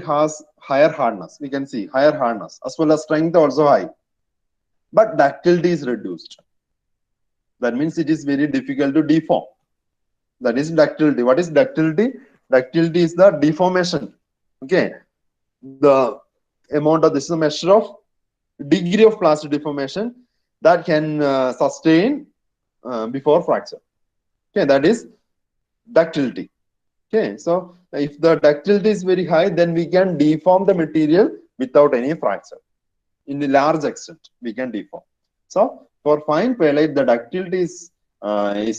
has higher hardness. We can see higher hardness as well as strength also high. But ductility is reduced. That means it is very difficult to deform. That is ductility. What is ductility? Ductility is the deformation. Okay, the amount of this is a measure of degree of plastic deformation that can sustain before fracture. Okay, that is ductility. Okay, so if the ductility is very high, then we can deform the material without any fracture. In a large extent, we can deform. So for fine pellet, the ductility is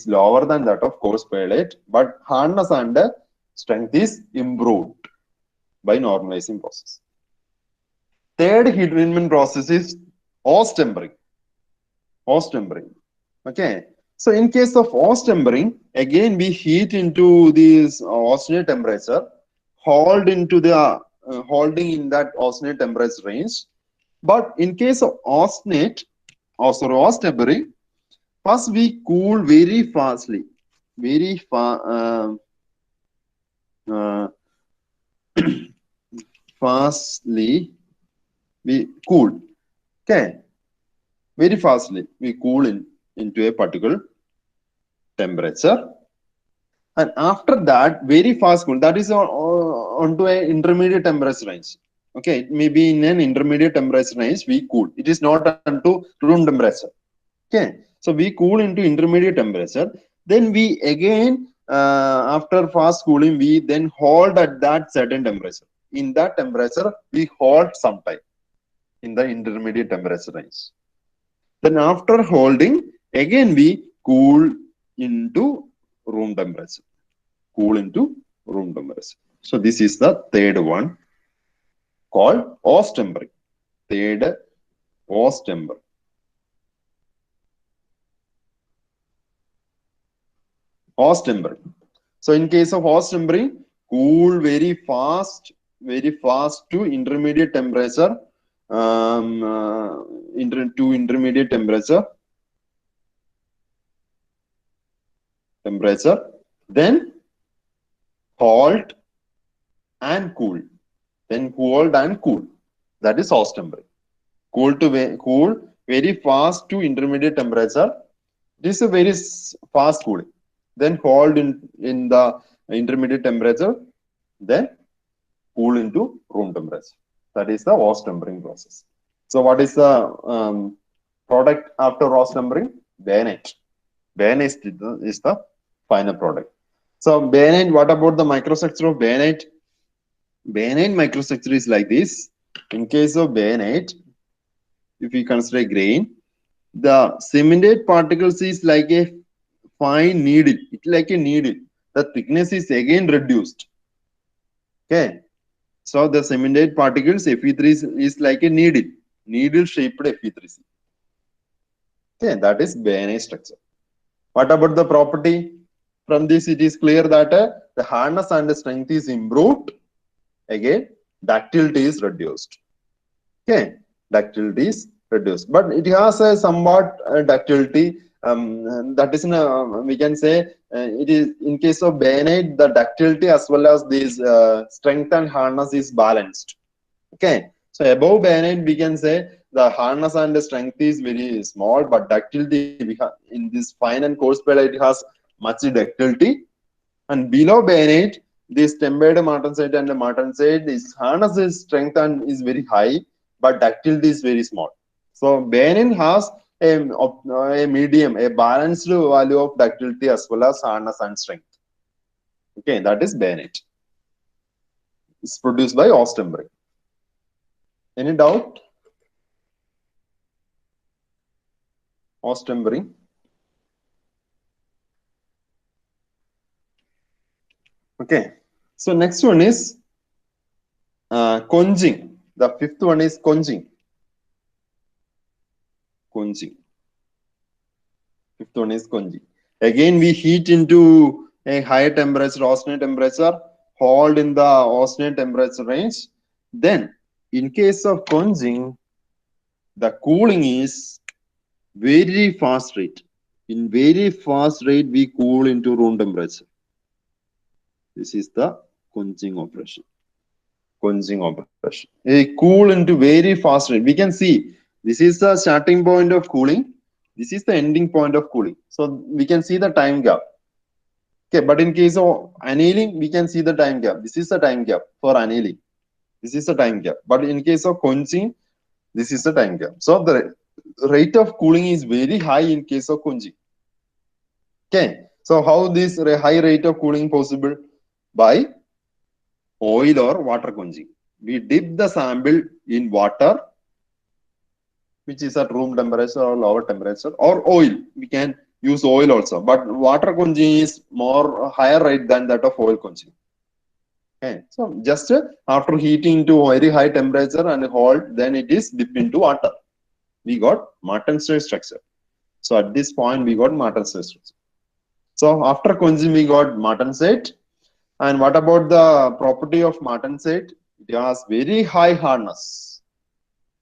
lower than that of coarse pellet, but hardness and strength is improved by normalizing process. Third heat treatment process is hose tempering. Hose tempering. Okay. So in case of hose tempering, again we heat into this alternate temperature, holding in that alternate temperature range. But in case of alternate, also hose tempering, first we cool very fastly, very uh, fastly we cool. Okay, very fastly we cool into a particular temperature, and after that very fast cool, that is onto a intermediate temperature range. Okay, it may be in an intermediate temperature range we cool. It is not unto room temperature. Okay, so we cool into intermediate temperature. Then we again after fast cooling we then hold at that certain temperature. In that temperature we hold some time in the intermediate temperature range. Then after holding, again we cool into room temperature. Cool into room temperature. So this is the third one called hose tempering. Third, hose temper. Hose tempering. So in case of hose tempering, cool very fast to intermediate temperature. To intermediate temperature, then hold and cool, that is hose tempering. Cool very fast to intermediate temperature. This is a very fast cooling. Then hold in the intermediate temperature, then cool into room temperature. That is the hose tempering process. So what is the product after hose tempering? Bayonet. Bayonet is the final product. So bayonet, what about the microstructure of bayonet? Bayonet microstructure is like this. In case of bayonet, if we consider a grain, the cementate particles is like a fine needle. It's like a needle. The thickness is again reduced. Okay. So the cementate particles Fe3 is like a needle shaped Fe3C. Okay, that is bayonet structure. What about the property? From this, it is clear that the hardness and the strength is improved. Again, ductility is reduced. Okay, ductility is reduced, but it has a somewhat ductility that is we can say it is in case of bayonet, the ductility as well as this strength and hardness is balanced. Okay, so above bayonet we can say the hardness and the strength is very small, but ductility in this fine and coarse pellet it has much ductility. And below bayonet, this tempered martensite and the martensite, this harness is strength and is very high, but ductility is very small. So bayonet has a medium, a balanced value of ductility as well as hardness and strength. Okay, that is bayonet. It's produced by Ostembury. Any doubt? Ostembury. Okay. So next one is conjing. The fifth one is conjing. Conjing. Fifth one is conjing. Again, we heat into a higher temperature, Austrian temperature, hold in the Austrian temperature range. Then, in case of conjing, the cooling is very fast rate. In very fast rate, we cool into room temperature. This is the conjing operation. Conjing operation. We cool into very fast rate. We can see this is the starting point of cooling. This is the ending point of cooling. So we can see the time gap. Okay, but in case of annealing, we can see the time gap. This is the time gap for annealing. This is the time gap. But in case of conjing, this is the time gap. So the rate of cooling is very high in case of conjing. Okay, so how this high rate of cooling possible? By oil or water conjing. We dip the sample in water, which is at room temperature or lower temperature, or oil. We can use oil also, but water conjing is more higher rate than that of oil conjing. Okay, so just after heating to very high temperature and hold, then it is dipped into water. We got martensite structure. So at this point, we got martensite structure. So after conjing, we got martensite. And what about the property of martensite? It has very high hardness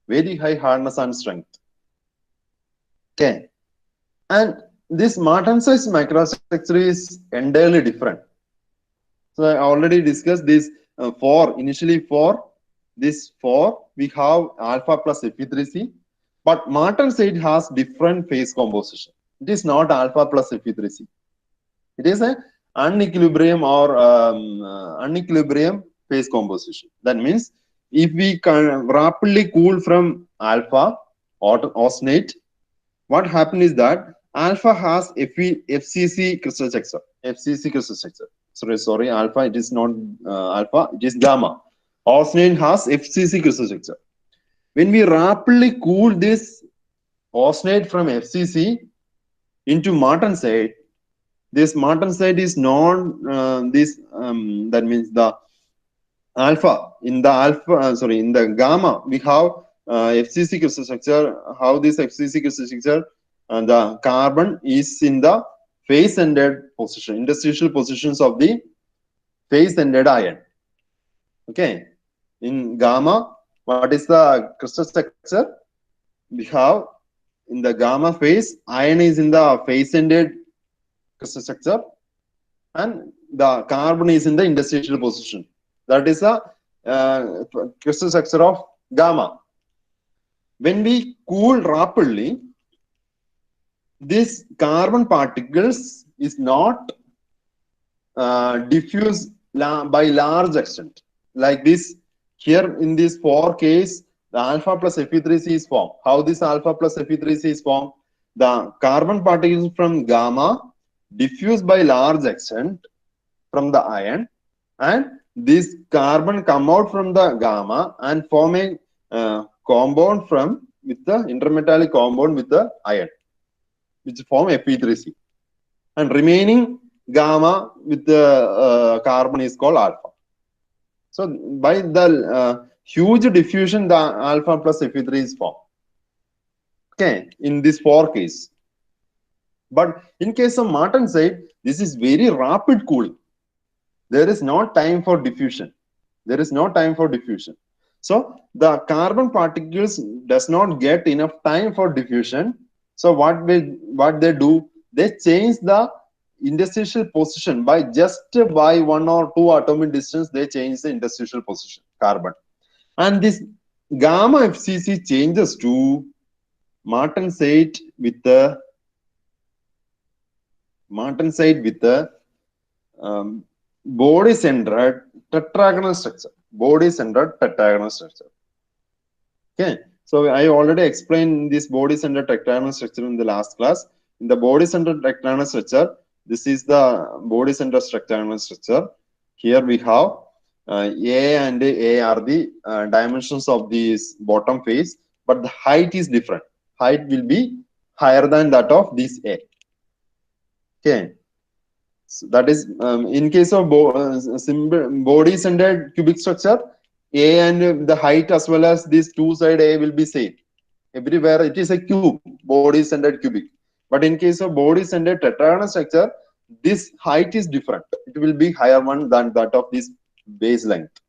and strength. Okay, and this martensite microstructure is entirely different. So I already discussed this initially for we have alpha plus Fe3C, but martensite has different phase composition. It is not alpha plus Fe3C. It is a unequilibrium or unequilibrium phase composition. That means if we can rapidly cool from alpha or austenite, what happens is that alpha has FCC crystal structure. FCC crystal structure. Sorry, alpha. It is not alpha. It is gamma. Austenite has FCC crystal structure. When we rapidly cool this austenite from FCC into martensite, this martensite is not that means the alpha in the gamma we have FCC crystal structure. How this FCC crystal structure? The carbon is in the face-ended position, interstitial positions of the face-ended ion. Okay, in gamma, what is the crystal structure? We have in the gamma phase, ion is in the face-ended crystal structure, and the carbon is in the interstitial position. That is a crystal structure of gamma. When we cool rapidly, this carbon particles is not diffused by large extent. Like this, here in this 4 case, the alpha plus Fe3C is formed. How this alpha plus Fe3C is formed? The carbon particles from gamma diffused by large extent from the ion, and this carbon come out from the gamma and form a compound with the intermetallic compound with the ion, which form Fe3C, and remaining gamma with the carbon is called alpha. So by the huge diffusion, the alpha plus Fe3 is formed. Okay, in this 4 case. But in case of martensite, this is very rapid cooling. There is no time for diffusion. There is no time for diffusion. So the carbon particles does not get enough time for diffusion. So what they do? They change the interstitial position by just by 1 or 2 atomic distance. They change the interstitial position carbon, and this gamma FCC changes to martensite with the um, body centered tetragonal structure. Body centered tetragonal structure. Okay, so I already explained this body centered tetragonal structure in the last class. In the body centered tetragonal structure, this is the body centered tetragonal structure. Here we have A and A are the dimensions of this bottom face, but the height is different. Height will be higher than that of this A. Okay, so that is in case of body centered cubic structure, A and the height as well as this two side A will be same. Everywhere it is a cube, body centered cubic. But in case of body centered tetragonal structure, this height is different. It will be higher one than that of this base length.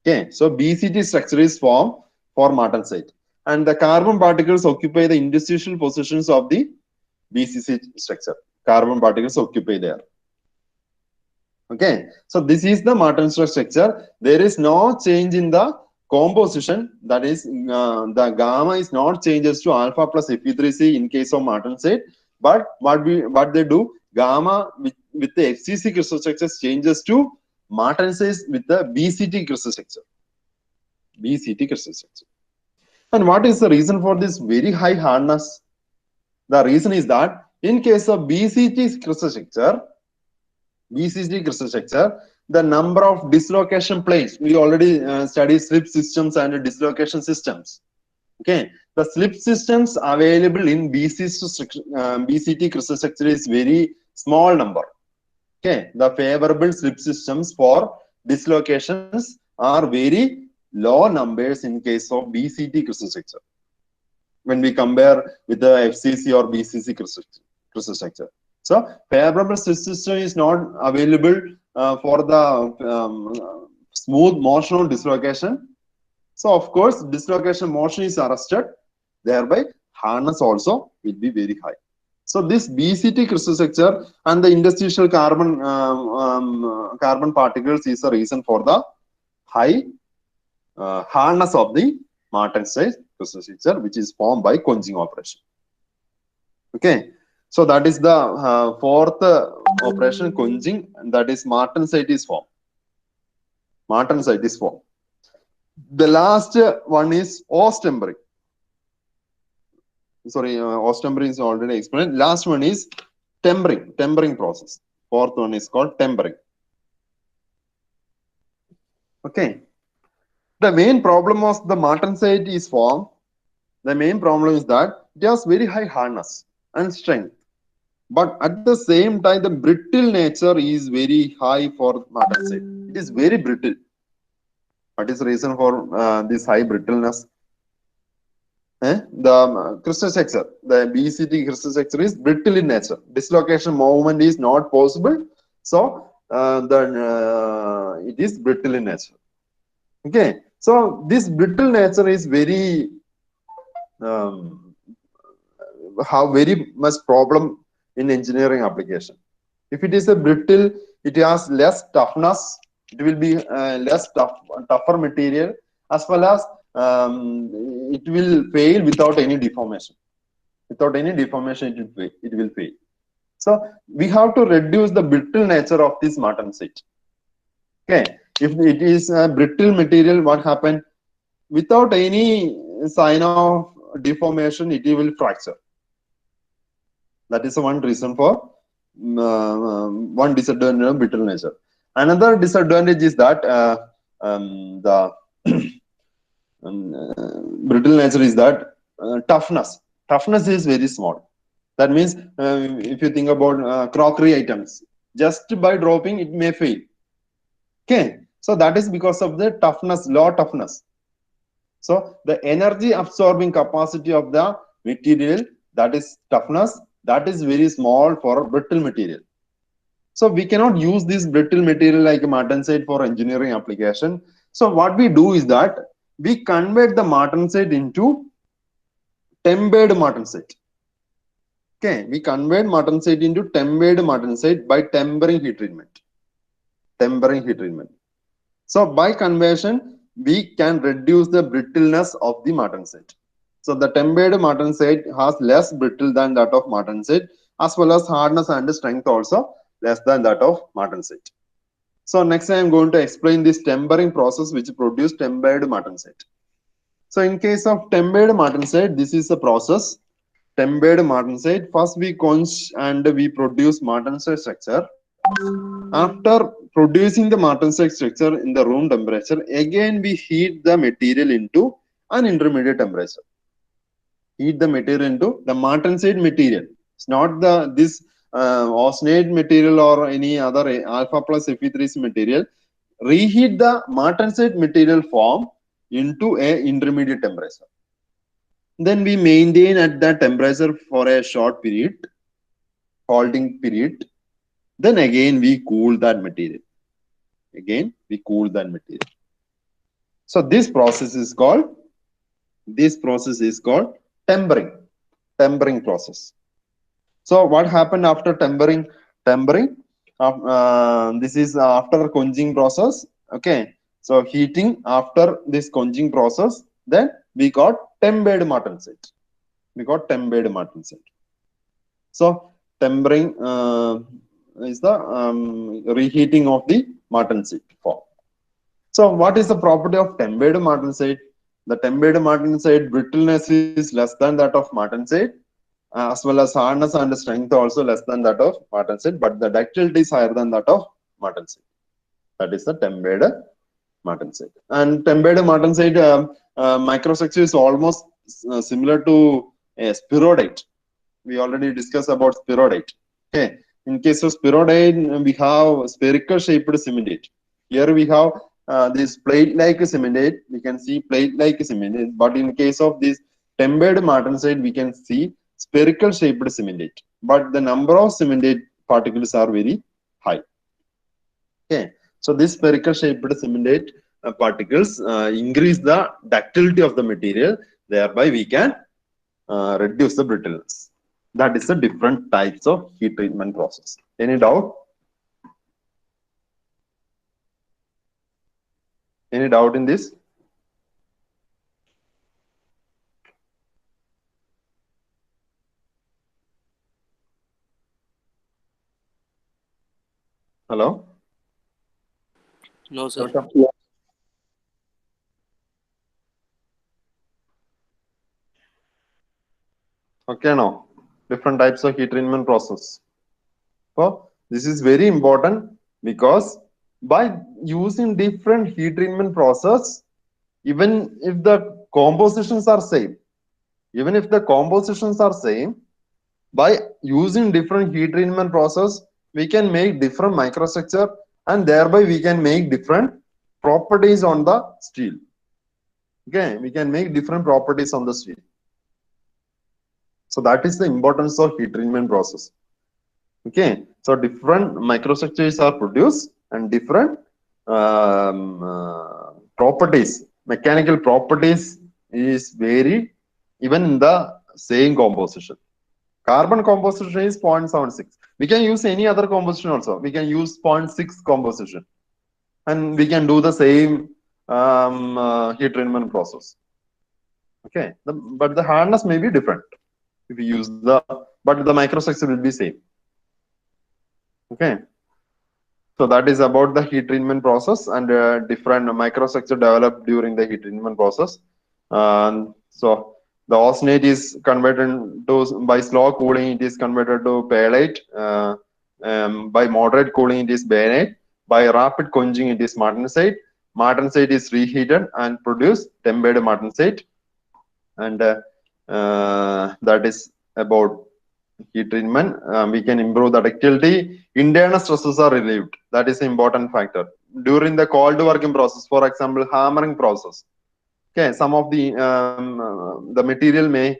Okay, so BCT structure is formed for martensite, and the carbon particles occupy the interstitial positions of the BCC structure. Carbon particles occupy there. Okay, so this is the martensite structure. There is no change in the composition. That is, the gamma is not changes to alpha plus Fe3C in case of martensite. But what they do, gamma with the FCC crystal structure changes to martensite with the BCT crystal structure. BCT crystal structure. And what is the reason for this very high hardness? The reason is that in case of BCT crystal structure, the number of dislocation planes, we already studied slip systems and dislocation systems. Okay, the slip systems available in BCT crystal structure is very small number. Okay, the favorable slip systems for dislocations are very low numbers in case of BCT crystal structure when we compare with the FCC or BCC crystal structure. So favorable system is not available for the smooth motion of dislocation. So of course, dislocation motion is arrested. Thereby, hardness also will be very high. So this BCT crystal structure and the interstitial carbon particles is the reason for the high hardness of the martensite crystal structure, which is formed by quenching operation. Okay. So that is the fourth operation, quenching, and that is martensite is formed. Martensite is formed. The last one is ostempering. Sorry, ostempering is already explained. Last one is tempering process. Fourth one is called tempering. Okay. The main problem of the martensite is formed. The main problem is that it has very high hardness and strength. But at the same time, the brittle nature is very high for martensite. It is very brittle. What is the reason for this high brittleness? The crystal structure, the BCT crystal structure is brittle in nature. Dislocation movement is not possible. So it is brittle in nature. Okay. So this brittle nature is very have very much problem in engineering application. If it is a brittle, it has less toughness. It will be tougher material, as well as it will fail without any deformation. Without any deformation, it will fail. So we have to reduce the brittle nature of this martensite. Okay, if it is a brittle material, what happened? Without any sign of deformation, it will fracture. That is one reason for one disadvantage of brittle nature. Another disadvantage is that the brittle nature is that toughness. Toughness is very small. That means if you think about crockery items, just by dropping it may fail. Okay, so that is because of the toughness, low toughness. So the energy absorbing capacity of the material, that is toughness, that is very small for brittle material. So we cannot use this brittle material like martensite for engineering application. So what we do is that we convert the martensite into tempered martensite. Okay, we convert martensite into tempered martensite by tempering heat treatment. Tempering heat treatment. So by conversion, we can reduce the brittleness of the martensite. So the tempered martensite has less brittle than that of martensite, as well as hardness and strength also less than that of martensite. So next I am going to explain this tempering process which produce tempered martensite. So in case of tempered martensite, this is the process. Tempered martensite, first we quench and we produce martensite structure. After producing the martensite structure in the room temperature, again we heat the material into an intermediate temperature. Heat the material into the martensite material. It's not the this austenite material or any other alpha plus Fe3 material. Reheat the martensite material form into a intermediate temperature. Then we maintain at that temperature for a short period, holding period. Then again we cool that material. Again we cool that material. So this process is called tempering. Tempering process. So what happened after tempering? Tempering. This is after quenching process. Okay. So heating after this quenching process, then we got tempered martensite. We got tempered martensite. So tempering is the reheating of the martensite form. So what is the property of tempered martensite? The tempered martensite brittleness is less than that of martensite, as well as hardness and strength also less than that of martensite, but the ductility is higher than that of martensite. That is the tempered martensite. And tempered martensite microstructure is almost similar to a spirodite. We already discussed about spirodite. Okay. In case of spirodite, we have spherical shaped cementate. Here we have this plate-like cementate. We can see plate-like cementate. But in case of this tempered martensite, we can see spherical shaped cementate. But the number of cementate particles are very high. Okay. So this spherical shaped cementate particles increase the ductility of the material. Thereby, we can reduce the brittleness. That is the different types of heat treatment process. Any doubt? Any doubt in this? Hello? No, sir. Okay, now different types of heat treatment process. So this is very important because by using different heat treatment process, even if the compositions are same, even if the compositions are same, by using different heat treatment process, we can make different microstructure and thereby we can make different properties on the steel. Okay, we can make different properties on the steel. So that is the importance of heat treatment process. Okay, so different microstructures are produced and different properties, mechanical properties is varied even in the same composition. Carbon composition is 0.76. We can use any other composition also. We can use 0.6 composition and we can do the same heat treatment process. Okay, but the hardness may be different if we use but the microstructure will be same. Okay, so that is about the heat treatment process and different microstructure developed during the heat treatment process. So the austenite is converted to, by slow cooling, it is converted to perlite. By moderate cooling, it is bainite. By rapid quenching, it is martensite. Martensite is reheated and produce tempered martensite. And that is about heat treatment. We can improve the ductility. Internal stresses are relieved. That is an important factor. During the cold working process, for example, hammering process. Okay, some of the material may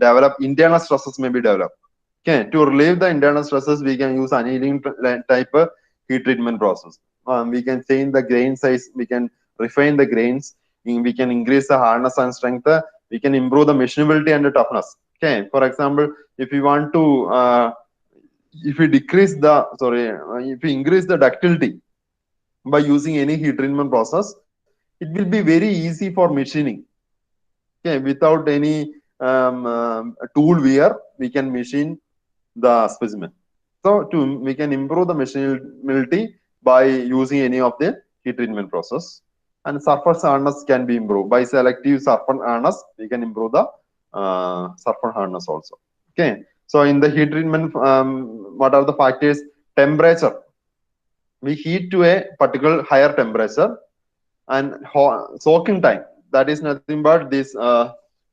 develop, internal stresses may be developed. Okay, to relieve the internal stresses, we can use annealing type of heat treatment process. We can change the grain size, we can refine the grains, we can increase the hardness and strength, we can improve the machinability and the toughness. Okay, for example, if we want to, if we decrease the, sorry, if we increase the ductility by using any heat treatment process, it will be very easy for machining. Okay, without any tool wear, we can machine the specimen. So we can improve the machinability by using any of the heat treatment process. And surface hardness can be improved by selective surface hardness. We can improve the surface hardness also. Okay. So in the heat treatment, what are the factors? Temperature. We heat to a particular higher temperature, and soaking time. That is nothing but this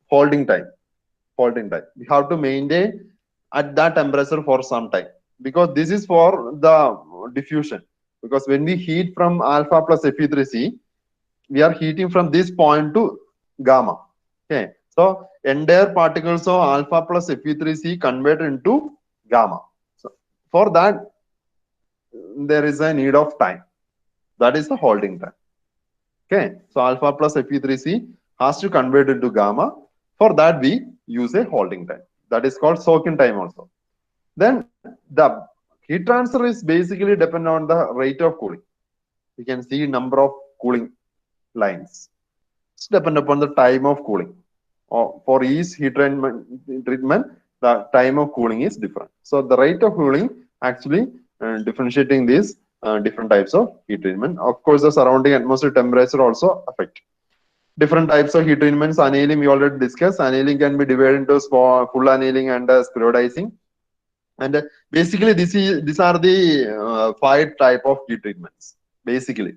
holding time. Holding time. We have to maintain at that temperature for some time, because this is for the diffusion. Because when we heat from alpha plus Fe3C, we are heating from this point to gamma. Okay, so entire particles of alpha plus Fe3C convert into gamma. So for that, there is a need of time. That is the holding time. Okay, so alpha plus Fe3C has to convert into gamma. For that, we use a holding time. That is called soaking time also. Then the heat transfer is basically dependent on the rate of cooling. You can see number of cooling lines. It's dependent upon the time of cooling. For each treatment, the time of cooling is different. So the rate of cooling actually differentiating these different types of heat treatment. Of course, the surrounding atmosphere temperature also affect. Different types of heat treatments. Annealing we already discussed. Annealing can be divided into full annealing and spheroidizing. And basically, these are the five type of heat treatments. Basically,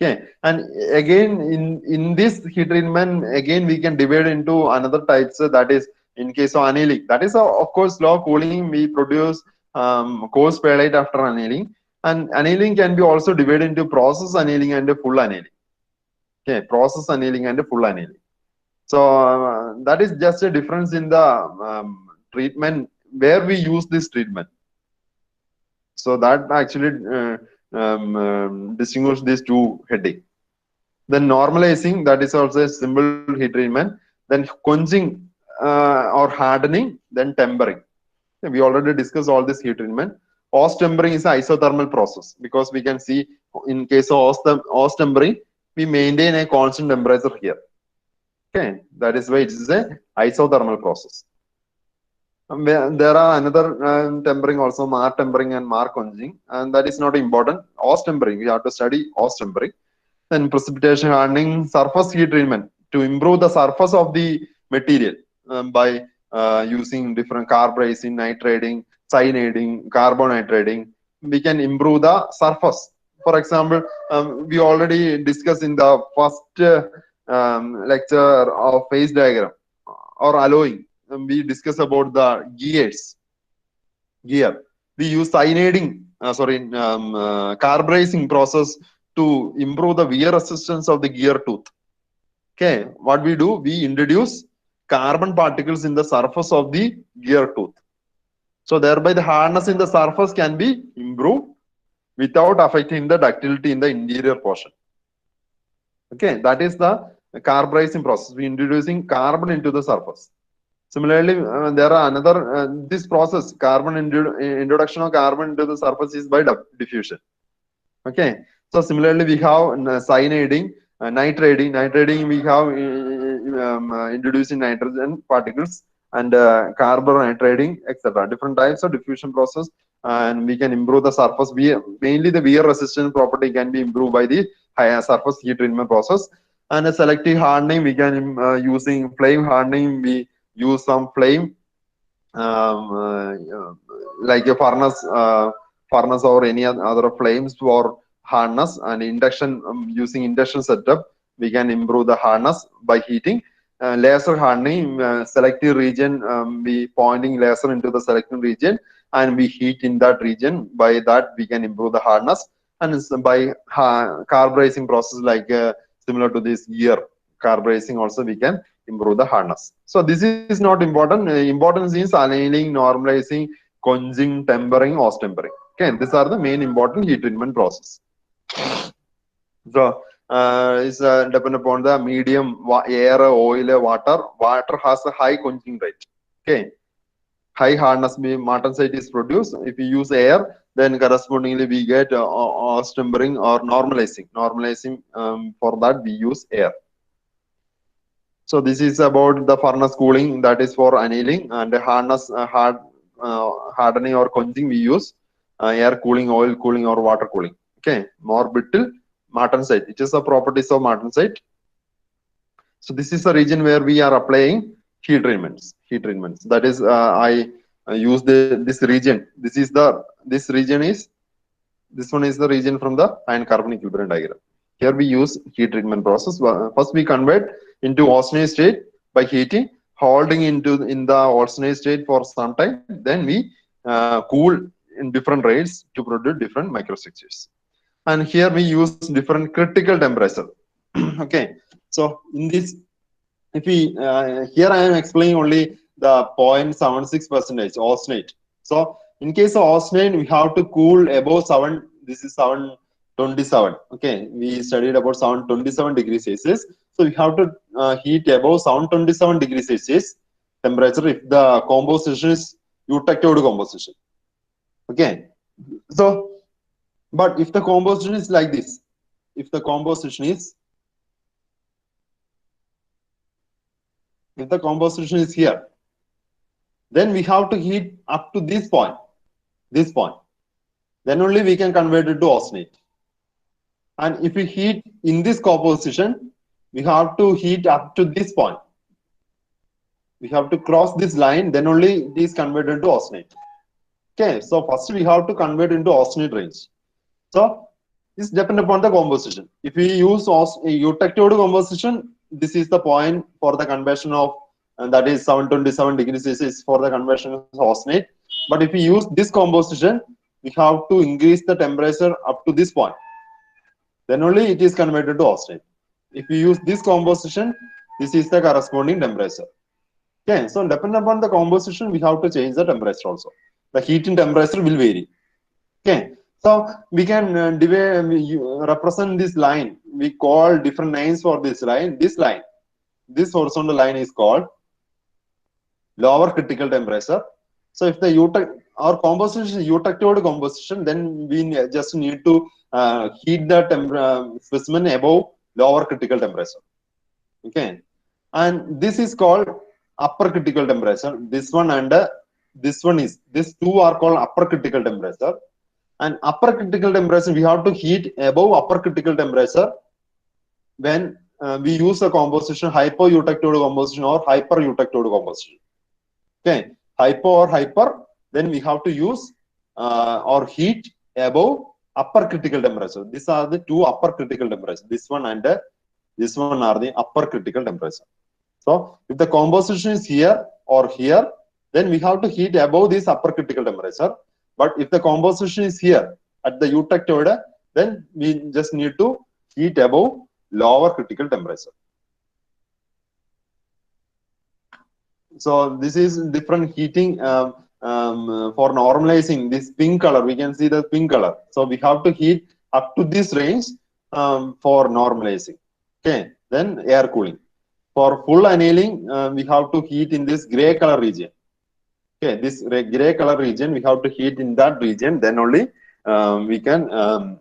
okay. And again, in this heat treatment, again we can divide into another types. That is, in case of annealing, that is of course low cooling. We produce coarse pyrite after annealing, and annealing can be also divided into process annealing and full annealing. Okay, process annealing and full annealing. So that is just a difference in the treatment where we use this treatment. So that actually distinguish these two heading. Then normalizing, that is also a simple heat treatment. Then quenching or hardening, then tempering. We already discussed all this heat treatment. Ost tempering is an isothermal process, because we can see in case of ost tempering, we maintain a constant temperature here. Okay, that is why it is a isothermal process. There are another tempering also, Mar tempering and Mar quenching, and that is not important. Ost tempering, we have to study ost tempering. Then precipitation hardening, surface heat treatment to improve the surface of the material by using different carbrizing, nitriding, cyaniding, carbonitriding. We can improve the surface. For example, we already discussed in the first lecture of phase diagram or alloying. We discussed about the gear. We use carbrizing process to improve the wear resistance of the gear tooth. Okay, what we do, we introduce carbon particles in the surface of the gear tooth. So thereby the hardness in the surface can be improved without affecting the ductility in the interior portion. Okay, that is the carbrizing process. We introducing carbon into the surface. Similarly, there are another this process, introduction of carbon into the surface is by diffusion. Okay, so similarly we have cyaniding, nitriding. Nitriding we have introducing nitrogen particles, and carbon nitriding, etc. Different types of diffusion process, and we can improve the surface. Mainly the wear resistance property can be improved by the higher surface heat treatment process. And a selective hardening, we can using flame hardening. We use some flame like a furnace or any other flames for hardness, and induction using induction setup we can improve the hardness by heating. Laser hardening, selective region, we pointing laser into the selective region and we heat in that region. By that we can improve the hardness. And by carbrizing process, like similar to this gear carbrizing also, we can improve the hardness. So this is not important. Importance is annealing, normalizing, quenching, tempering, ost tempering. Okay, these are the main important heat treatment process. So it's depend upon the medium, air, oil, water. Water has a high quenching rate. Okay, high hardness martensite is produced. If we use air, then correspondingly we get tempering or normalizing. Normalizing, for that we use air. So this is about the furnace cooling, that is for annealing, and the hardening or quenching we use air cooling, oil cooling, or water cooling. Okay, more brittle martensite. It is the properties of martensite. So this is the region where we are applying heat treatments. Heat treatments. That is, I use this region. This region is, this one is the region from the iron carbon equilibrium diagram. Here we use heat treatment process. First we convert into austenite state by heating, holding in the austenite state for some time. Then we cool in different rates to produce different microstructures. And here we use different critical temperature. Okay, so in this, if we here I am explaining only the 0.76 percentage austenite. So in case of austenite, we have to cool above 7. This is 727. Okay, we studied about 727 degrees Celsius. So we have to heat above 727 degrees Celsius temperature if the composition is eutectoid composition. Okay, so but if the composition is like this, if the composition is here, then we have to heat up to this point, then only we can convert it to austenite. And if we heat in this composition, we have to heat up to this point. We have to cross this line, then only it is converted to austenite. Okay, so first we have to convert into austenite range. So this depends upon the composition. If we use eutectoid composition, this is the point for the conversion of, and that is 727 degrees Celsius for the conversion of austenite. But if we use this composition, we have to increase the temperature up to this point. Then only it is converted to austenite. If we use this composition, this is the corresponding temperature. Okay, so depending upon the composition, we have to change the temperature also. The heating temperature will vary. Okay, so we can represent this line. We call different names for this line. This horizontal line is called lower critical temperature. So if the our composition is eutectoid composition, then we just need to heat the specimen above lower critical temperature. Okay, and this is called upper critical temperature. This one and this one is, these two are called upper critical temperature. And upper critical temperature, we have to heat above upper critical temperature when we use a composition hypo-eutectoid composition or hyper-eutectoid composition. Okay, hypo or hyper, then we have to use or heat above upper critical temperature. These are the two upper critical temperatures. This one and this one are the upper critical temperature. So if the composition is here or here, then we have to heat above this upper critical temperature. But if the composition is here at the eutectoid, then we just need to heat above lower critical temperature. So this is different heating for normalizing this pink color. We can see the pink color. So we have to heat up to this range for normalizing. Okay, then air cooling. For full annealing, we have to heat in this gray color region. Okay, this gray color region, we have to heat in that region. Then only we can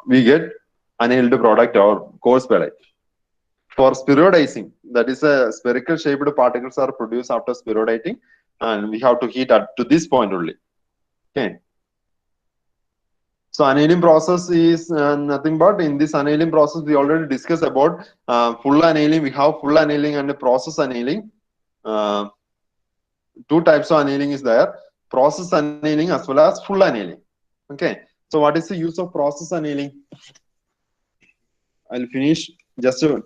we get annealed product or coarse pellet. For spheroidizing, that is a spherical shaped particles are produced after spheroidating, and we have to heat up to this point only. Okay. So annealing process is nothing but, in this annealing process we already discussed about full annealing. We have full annealing and process annealing. Two types of annealing is there: process annealing as well as full annealing. Okay. So what is the use of process annealing? I'll finish just 10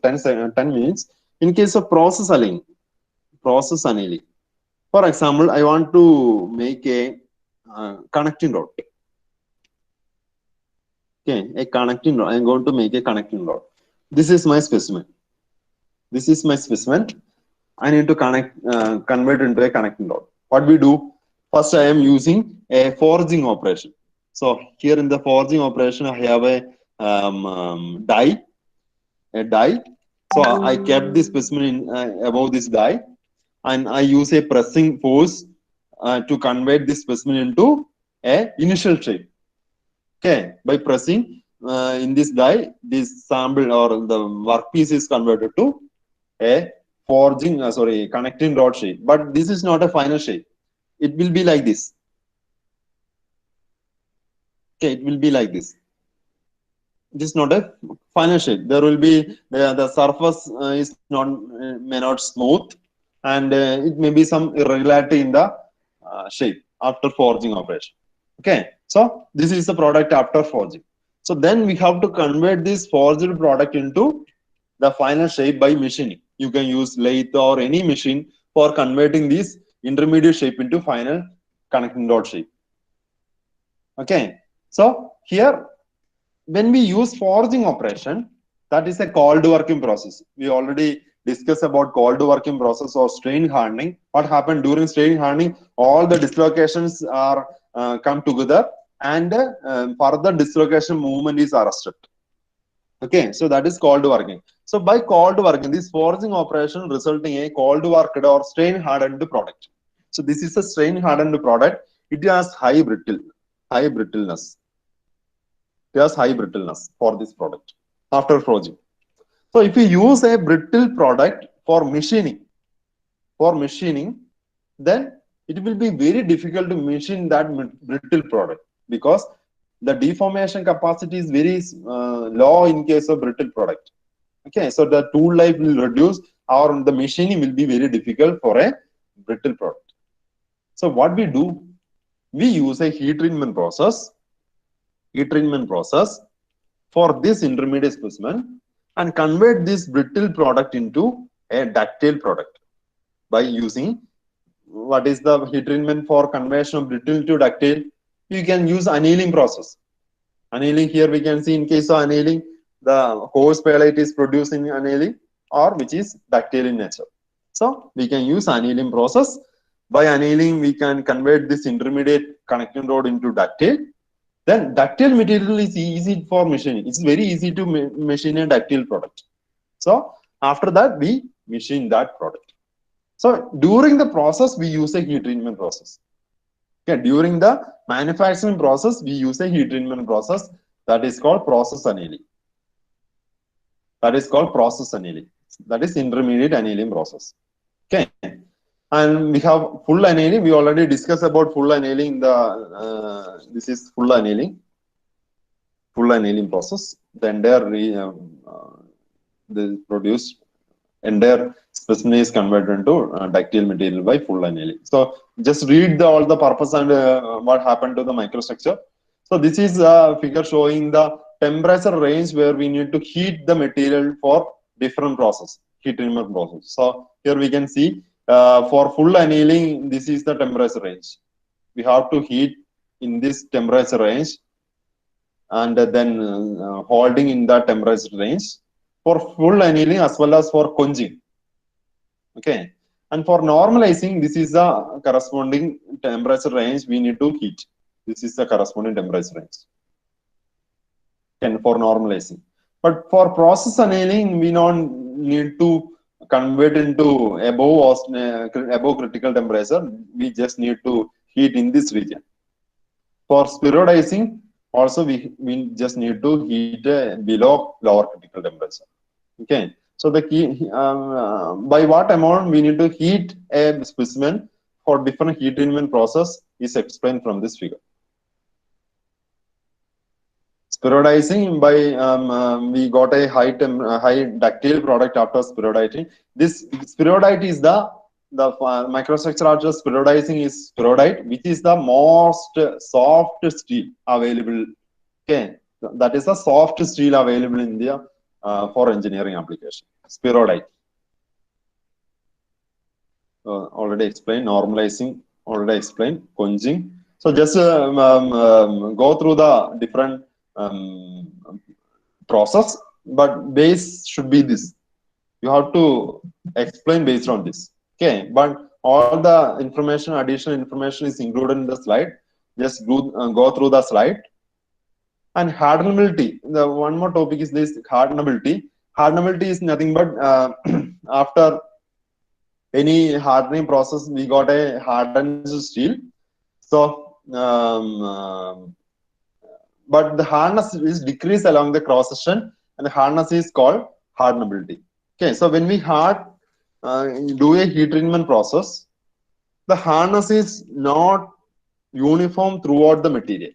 minutes. In case of process annealing, for example, I want to make a connecting rod. Okay, a connecting rod. I'm going to make a connecting rod. This is my specimen. I need to convert into a connecting rod. What we do? First, I am using a forging operation. So here in the forging operation, I have a die. So I kept this specimen above this die, and I use a pressing force to convert this specimen into a initial shape. Okay, by pressing in this die, this sample or the workpiece is converted to a connecting rod shape. But this is not a final shape. It will be like this. Okay, it will be like this. It is not a final shape. There will be the surface is not may not smooth, and it may be some irregularity in the shape after forging operation. Okay, so this is the product after forging. So then we have to convert this forged product into the final shape by machining. You can use lathe or any machine for converting this intermediate shape into final connecting rod shape. Okay, so here when we use forging operation, that is a cold working process. We already discussed about cold working process or strain hardening. What happened during strain hardening? All the dislocations are come together, and further dislocation movement is arrested. Okay, so that is cold working. So by cold working, this forging operation resulting in a cold worked or strain hardened product. So this is a strain hardened product. It has high brittleness. It has high brittleness for this product after forging. So if you use a brittle product for machining, then it will be very difficult to machine that brittle product because the deformation capacity is very low in case of brittle product. Okay, so the tool life will reduce or the machining will be very difficult for a brittle product. So what we do, we use a heat treatment process for this intermediate specimen and convert this brittle product into a ductile product by using what is the heat treatment for conversion of brittle to ductile. You can use annealing process. Annealing, here we can see in case of annealing, the coarse pellet is produced in annealing or which is ductile in nature. So we can use annealing process. By annealing, we can convert this intermediate connecting rod into ductile. Then ductile material is easy for machining. It's very easy to machine a ductile product. So after that, we machine that product. So during the process, we use a heat treatment process. Okay, during the manufacturing process, we use a heat treatment process that is called process annealing. That is called process annealing. That is intermediate annealing process. Okay, and we have full annealing. We already discussed about full annealing. This is full annealing process. The entire the produced entire specimen is converted into ductile material by full annealing. So just read all the purpose and what happened to the microstructure. So this is a figure showing the temperature range where we need to heat the material for different process, heat treatment process. So here we can see for full annealing, this is the temperature range. We have to heat in this temperature range and then holding in that temperature range for full annealing as well as for quenching. Okay, and for normalizing, this is the corresponding temperature range we need to heat. This is the corresponding temperature range. And for normalizing, but for process annealing, we don't need to convert into above critical temperature. We just need to heat in this region. For spheroidizing, also we just need to heat below lower critical temperature. Okay, so the key by what amount we need to heat a specimen for different heat treatment process is explained from this figure. Spheroidizing, by we got a high ductile product after spheroidizing. This spheroidite is the microstructure after spheroidizing is spheroidite, which is the most soft steel available. Okay, that is the soft steel available in the for engineering application. Spheroidite. Already explained. Normalizing, already explained. Quenching. So just go through the different process, but base should be this. You have to explain based on this. Okay, but all the information, additional information is included in the slide. Just go through the slide. And hardenability. The one more topic is this hardenability. Hardenability is nothing but after any hardening process, we got a hardened steel. So, but the hardness is decreased along the cross section, and the hardness is called hardenability. Okay, so when we do a heat treatment process, the hardness is not uniform throughout the material.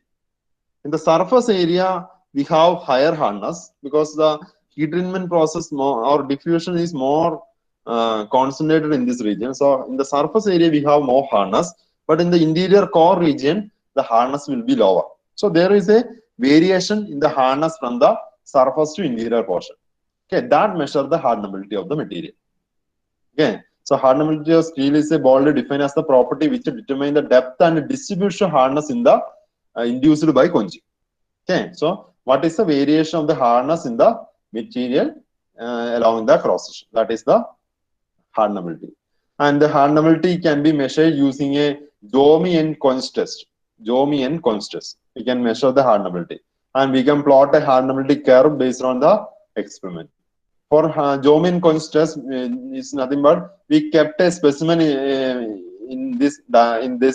In the surface area, we have higher hardness because the heat treatment process or diffusion is more concentrated in this region. So in the surface area, we have more hardness, but in the interior core region, the hardness will be lower. So there is a variation in the hardness from the surface to interior portion. Okay, that measures the hardenability of the material. Okay, so hardenability of steel is broadly defined as the property which determines the depth and distribution of hardness in the induced by quenching. Okay, so what is the variation of the hardness in the material along the cross section? That is the hardenability. And the hardenability can be measured using a Jomi and Quench test. Jomi and Quench test. We can measure the hardenability. And we can plot a hardenability curve based on the experiment. For Jomi and Quench test, is nothing but we kept a specimen in this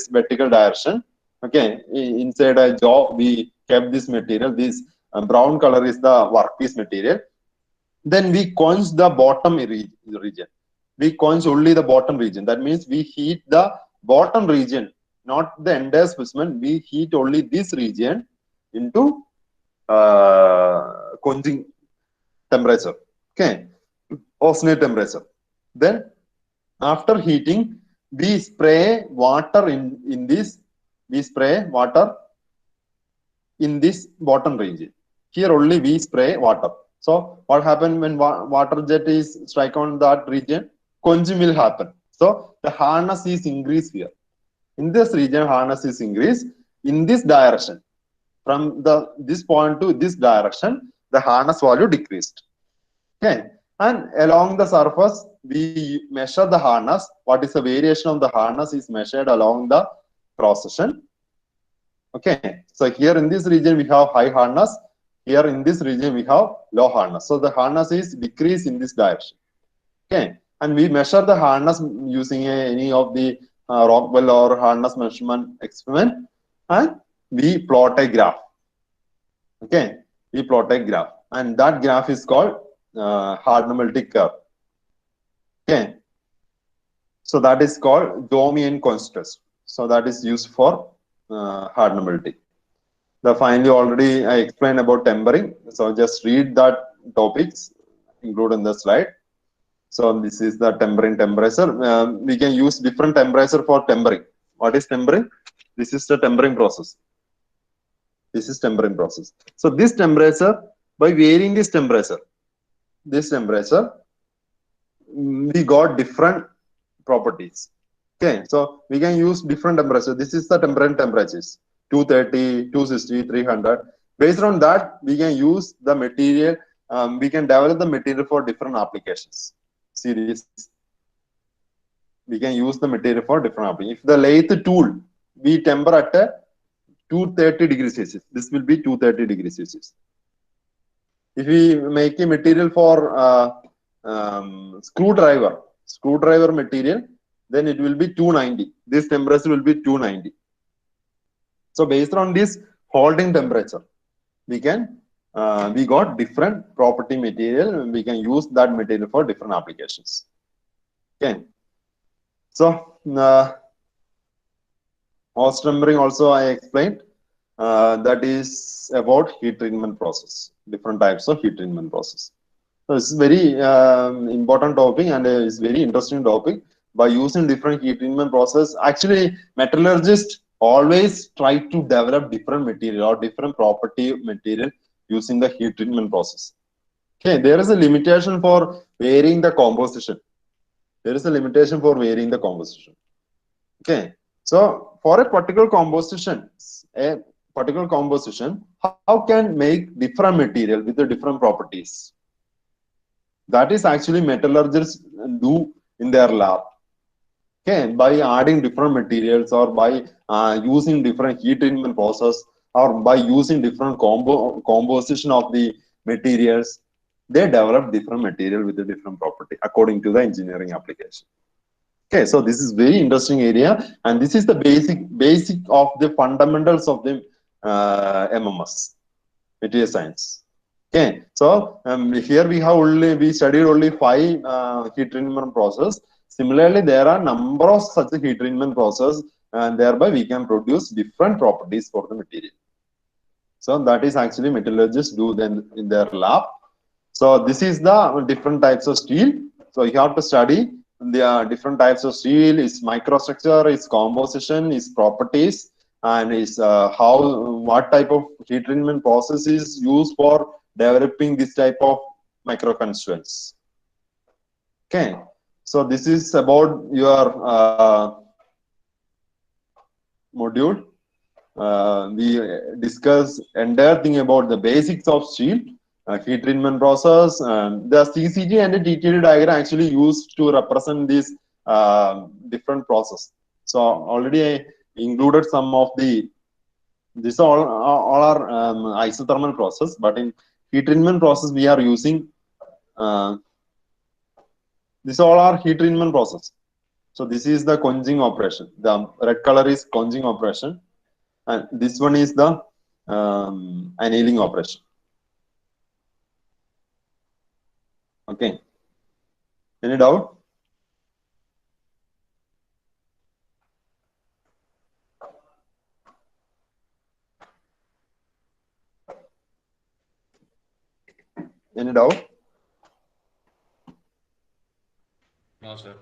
vertical direction. Okay, inside a jaw, we kept this material. This brown color is the workpiece material. Then we quench the bottom region. We quench only the bottom region. That means we heat the bottom region, not the entire specimen. We heat only this region into quenching temperature. Okay, oscillate temperature. Then after heating, we spray water in this. We spray water in this bottom region. Here only we spray water. So what happens when water jet is strike on that region? Quenching will happen. So the hardness is increased here. In this region, hardness is increased. In this direction, from this point to this direction, the hardness value decreased. Okay, and along the surface, we measure the hardness. What is the variation of the hardness is measured along the cross section. Okay, so here in this region we have high hardness. Here in this region we have low hardness. So the hardness is decreased in this direction. Okay, and we measure the hardness using any of the Rockwell or hardness measurement experiment, and we plot a graph. Okay, we plot a graph, and that graph is called hardenability curve. Okay, so that is called Domi and Quench test. So that is used for hardenability. Finally, already I explained about tempering. So just read that topics included in the slide. So this is the tempering temperature. We can use different temperature for tempering. What is tempering? This is the tempering process. This is tempering process. So this temperature, by varying this temperature, we got different properties. Okay, so we can use different temperatures. This is the tempering temperatures, 230, 260, 300. Based on that, we can use the material. We can develop the material for different applications. Series. We can use the material for different applications. If the lathe tool, we temper at 230 degrees Celsius. This will be 230 degrees Celsius. If we make a material for screwdriver material, then it will be 290. This temperature will be 290. So based on this holding temperature, we got different property material, and we can use that material for different applications. Okay. So hot tempering also I explained. That is about heat treatment process. Different types of heat treatment process. So it's very important topic, and it's very interesting topic. By using different heat treatment process, actually metallurgists always try to develop different material or different property material using the heat treatment process. Okay, there is a limitation for varying the composition. There is a limitation for varying the composition. Okay, so for a particular composition, how can make different material with the different properties? That is actually metallurgists do in their lab. Okay, by adding different materials, or by using different heat treatment process, or by using different composition of the materials, they develop different material with a different property according to the engineering application. Okay, so this is very interesting area, and this is the basic of the fundamentals of the MMS, material science. Okay, so here we studied only five heat treatment process. Similarly, there are number of such heat treatment process, and thereby we can produce different properties for the material. So that is actually metallurgists do then in their lab. So this is the different types of steel. So you have to study the different types of steel, its microstructure, its composition, its properties, and its what type of heat treatment process is used for developing this type of microconstituents. Okay, so this is about your module. We discuss entire thing about the basics of steel, heat treatment process. The CCT and the TTT diagram actually used to represent this different process. So already I included some of the this all are isothermal process, but in heat treatment process we are using uh, this all are heat treatment process. So this is the quenching operation. The red color is quenching operation, and this one is the annealing operation. Okay. Any doubt? Any doubt? No, sir.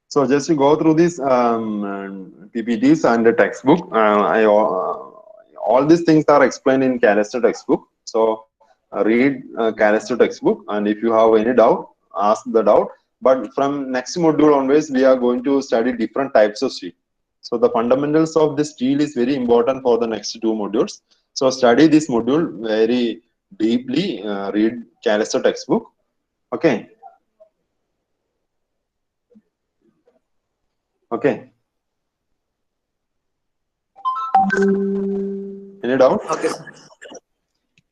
So just to go through these PPTs and the textbook, all these things are explained in Canister textbook. So read Canister textbook, and if you have any doubt, ask the doubt. But from next module onwards, we are going to study different types of steel. So the fundamentals of the steel is very important for the next two modules. So study this module very deeply. Read Canister textbook. Okay. Okay. Any doubt? Okay, sir.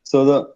So the